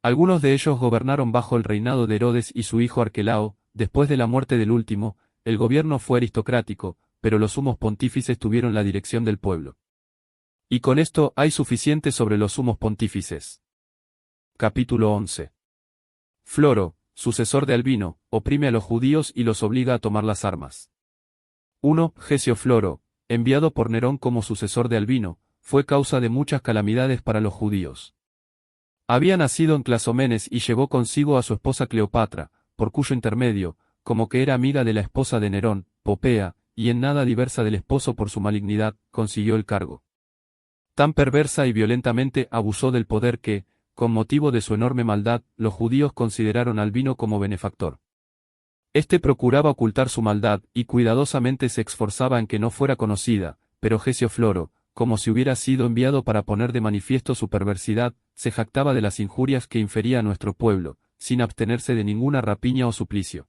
Algunos de ellos gobernaron bajo el reinado de Herodes y su hijo Arquelao. Después de la muerte del último, el gobierno fue aristocrático, pero los sumos pontífices tuvieron la dirección del pueblo. Y con esto hay suficiente sobre los sumos pontífices. Capítulo 11. Floro, sucesor de Albino, oprime a los judíos y los obliga a tomar las armas. 1. Gesio Floro, enviado por Nerón como sucesor de Albino, fue causa de muchas calamidades para los judíos. Había nacido en Clazomenes y llevó consigo a su esposa Cleopatra, por cuyo intermedio, como que era amiga de la esposa de Nerón, Popea, y en nada diversa del esposo por su malignidad, consiguió el cargo. Tan perversa y violentamente abusó del poder que, con motivo de su enorme maldad, los judíos consideraron a Albino como benefactor. Este procuraba ocultar su maldad, y cuidadosamente se esforzaba en que no fuera conocida, pero Gesio Floro, como si hubiera sido enviado para poner de manifiesto su perversidad, se jactaba de las injurias que infería a nuestro pueblo, sin abstenerse de ninguna rapiña o suplicio.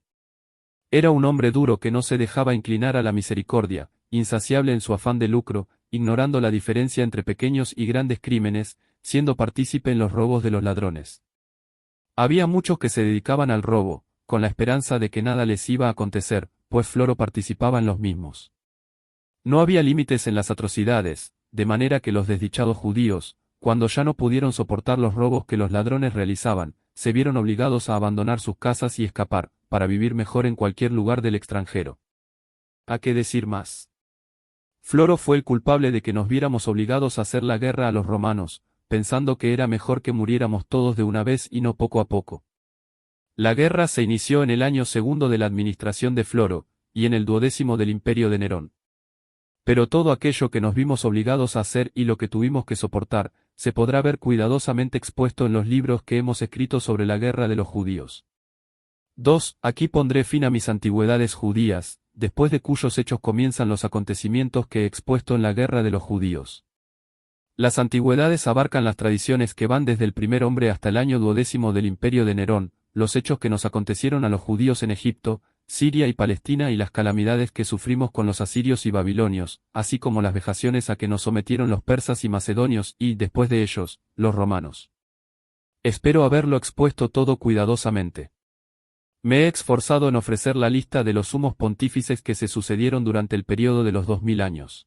Era un hombre duro que no se dejaba inclinar a la misericordia, insaciable en su afán de lucro, ignorando la diferencia entre pequeños y grandes crímenes, siendo partícipe en los robos de los ladrones. Había muchos que se dedicaban al robo, con la esperanza de que nada les iba a acontecer, pues Floro participaba en los mismos. No había límites en las atrocidades, de manera que los desdichados judíos, cuando ya no pudieron soportar los robos que los ladrones realizaban, se vieron obligados a abandonar sus casas y escapar, para vivir mejor en cualquier lugar del extranjero. ¿A qué decir más? Floro fue el culpable de que nos viéramos obligados a hacer la guerra a los romanos, pensando que era mejor que muriéramos todos de una vez y no poco a poco. La guerra se inició en el año segundo de la administración de Floro, y en el 12º del imperio de Nerón. Pero todo aquello que nos vimos obligados a hacer y lo que tuvimos que soportar, se podrá ver cuidadosamente expuesto en los libros que hemos escrito sobre la guerra de los judíos. 2. Aquí pondré fin a mis antigüedades judías, después de cuyos hechos comienzan los acontecimientos que he expuesto en la guerra de los judíos. Las antigüedades abarcan las tradiciones que van desde el primer hombre hasta el año 12º del imperio de Nerón, los hechos que nos acontecieron a los judíos en Egipto, Siria y Palestina y las calamidades que sufrimos con los asirios y babilonios, así como las vejaciones a que nos sometieron los persas y macedonios y, después de ellos, los romanos. Espero haberlo expuesto todo cuidadosamente. Me he esforzado en ofrecer la lista de los sumos pontífices que se sucedieron durante el período de los 2000 años.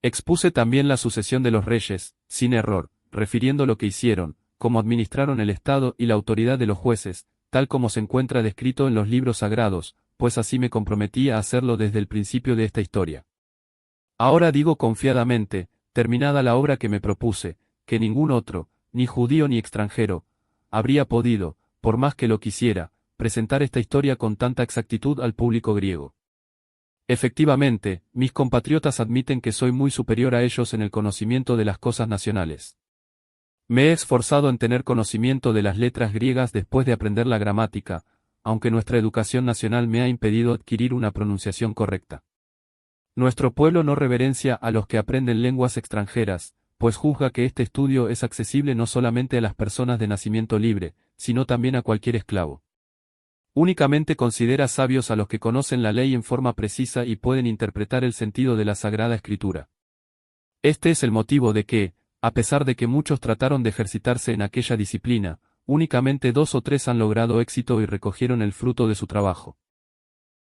Expuse también la sucesión de los reyes, sin error, refiriendo lo que hicieron, cómo administraron el Estado y la autoridad de los jueces, tal como se encuentra descrito en los libros sagrados, pues así me comprometí a hacerlo desde el principio de esta historia. Ahora digo confiadamente, terminada la obra que me propuse, que ningún otro, ni judío ni extranjero, habría podido, por más que lo quisiera, presentar esta historia con tanta exactitud al público griego. Efectivamente, mis compatriotas admiten que soy muy superior a ellos en el conocimiento de las cosas nacionales. Me he esforzado en tener conocimiento de las letras griegas después de aprender la gramática, aunque nuestra educación nacional me ha impedido adquirir una pronunciación correcta. Nuestro pueblo no reverencia a los que aprenden lenguas extranjeras, pues juzga que este estudio es accesible no solamente a las personas de nacimiento libre, sino también a cualquier esclavo. Únicamente considera sabios a los que conocen la ley en forma precisa y pueden interpretar el sentido de la Sagrada Escritura. Este es el motivo de que, a pesar de que muchos trataron de ejercitarse en aquella disciplina, únicamente 2 o 3 han logrado éxito y recogieron el fruto de su trabajo.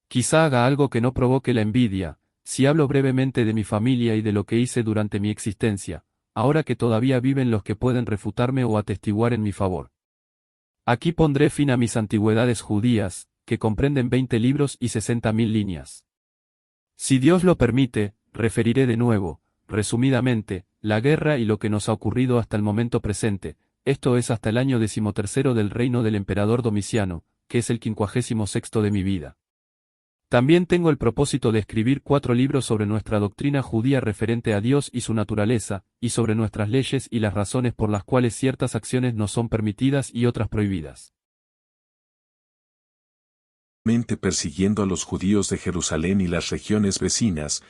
Quizá haga algo que no provoque la envidia, si hablo brevemente de mi familia y de lo que hice durante mi existencia, ahora que todavía viven los que pueden refutarme o atestiguar en mi favor. Aquí pondré fin a mis antigüedades judías, que comprenden 20 libros y 60.000 líneas. Si Dios lo permite, referiré de nuevo, resumidamente, la guerra y lo que nos ha ocurrido hasta el momento presente, esto es hasta el año 13º del reino del emperador Domiciano, que es el 56º de mi vida. También tengo el propósito de escribir 4 libros sobre nuestra doctrina judía referente a Dios y su naturaleza, y sobre nuestras leyes y las razones por las cuales ciertas acciones nos son permitidas y otras prohibidas. Persiguiendo a los judíos de Jerusalén y las regiones vecinas,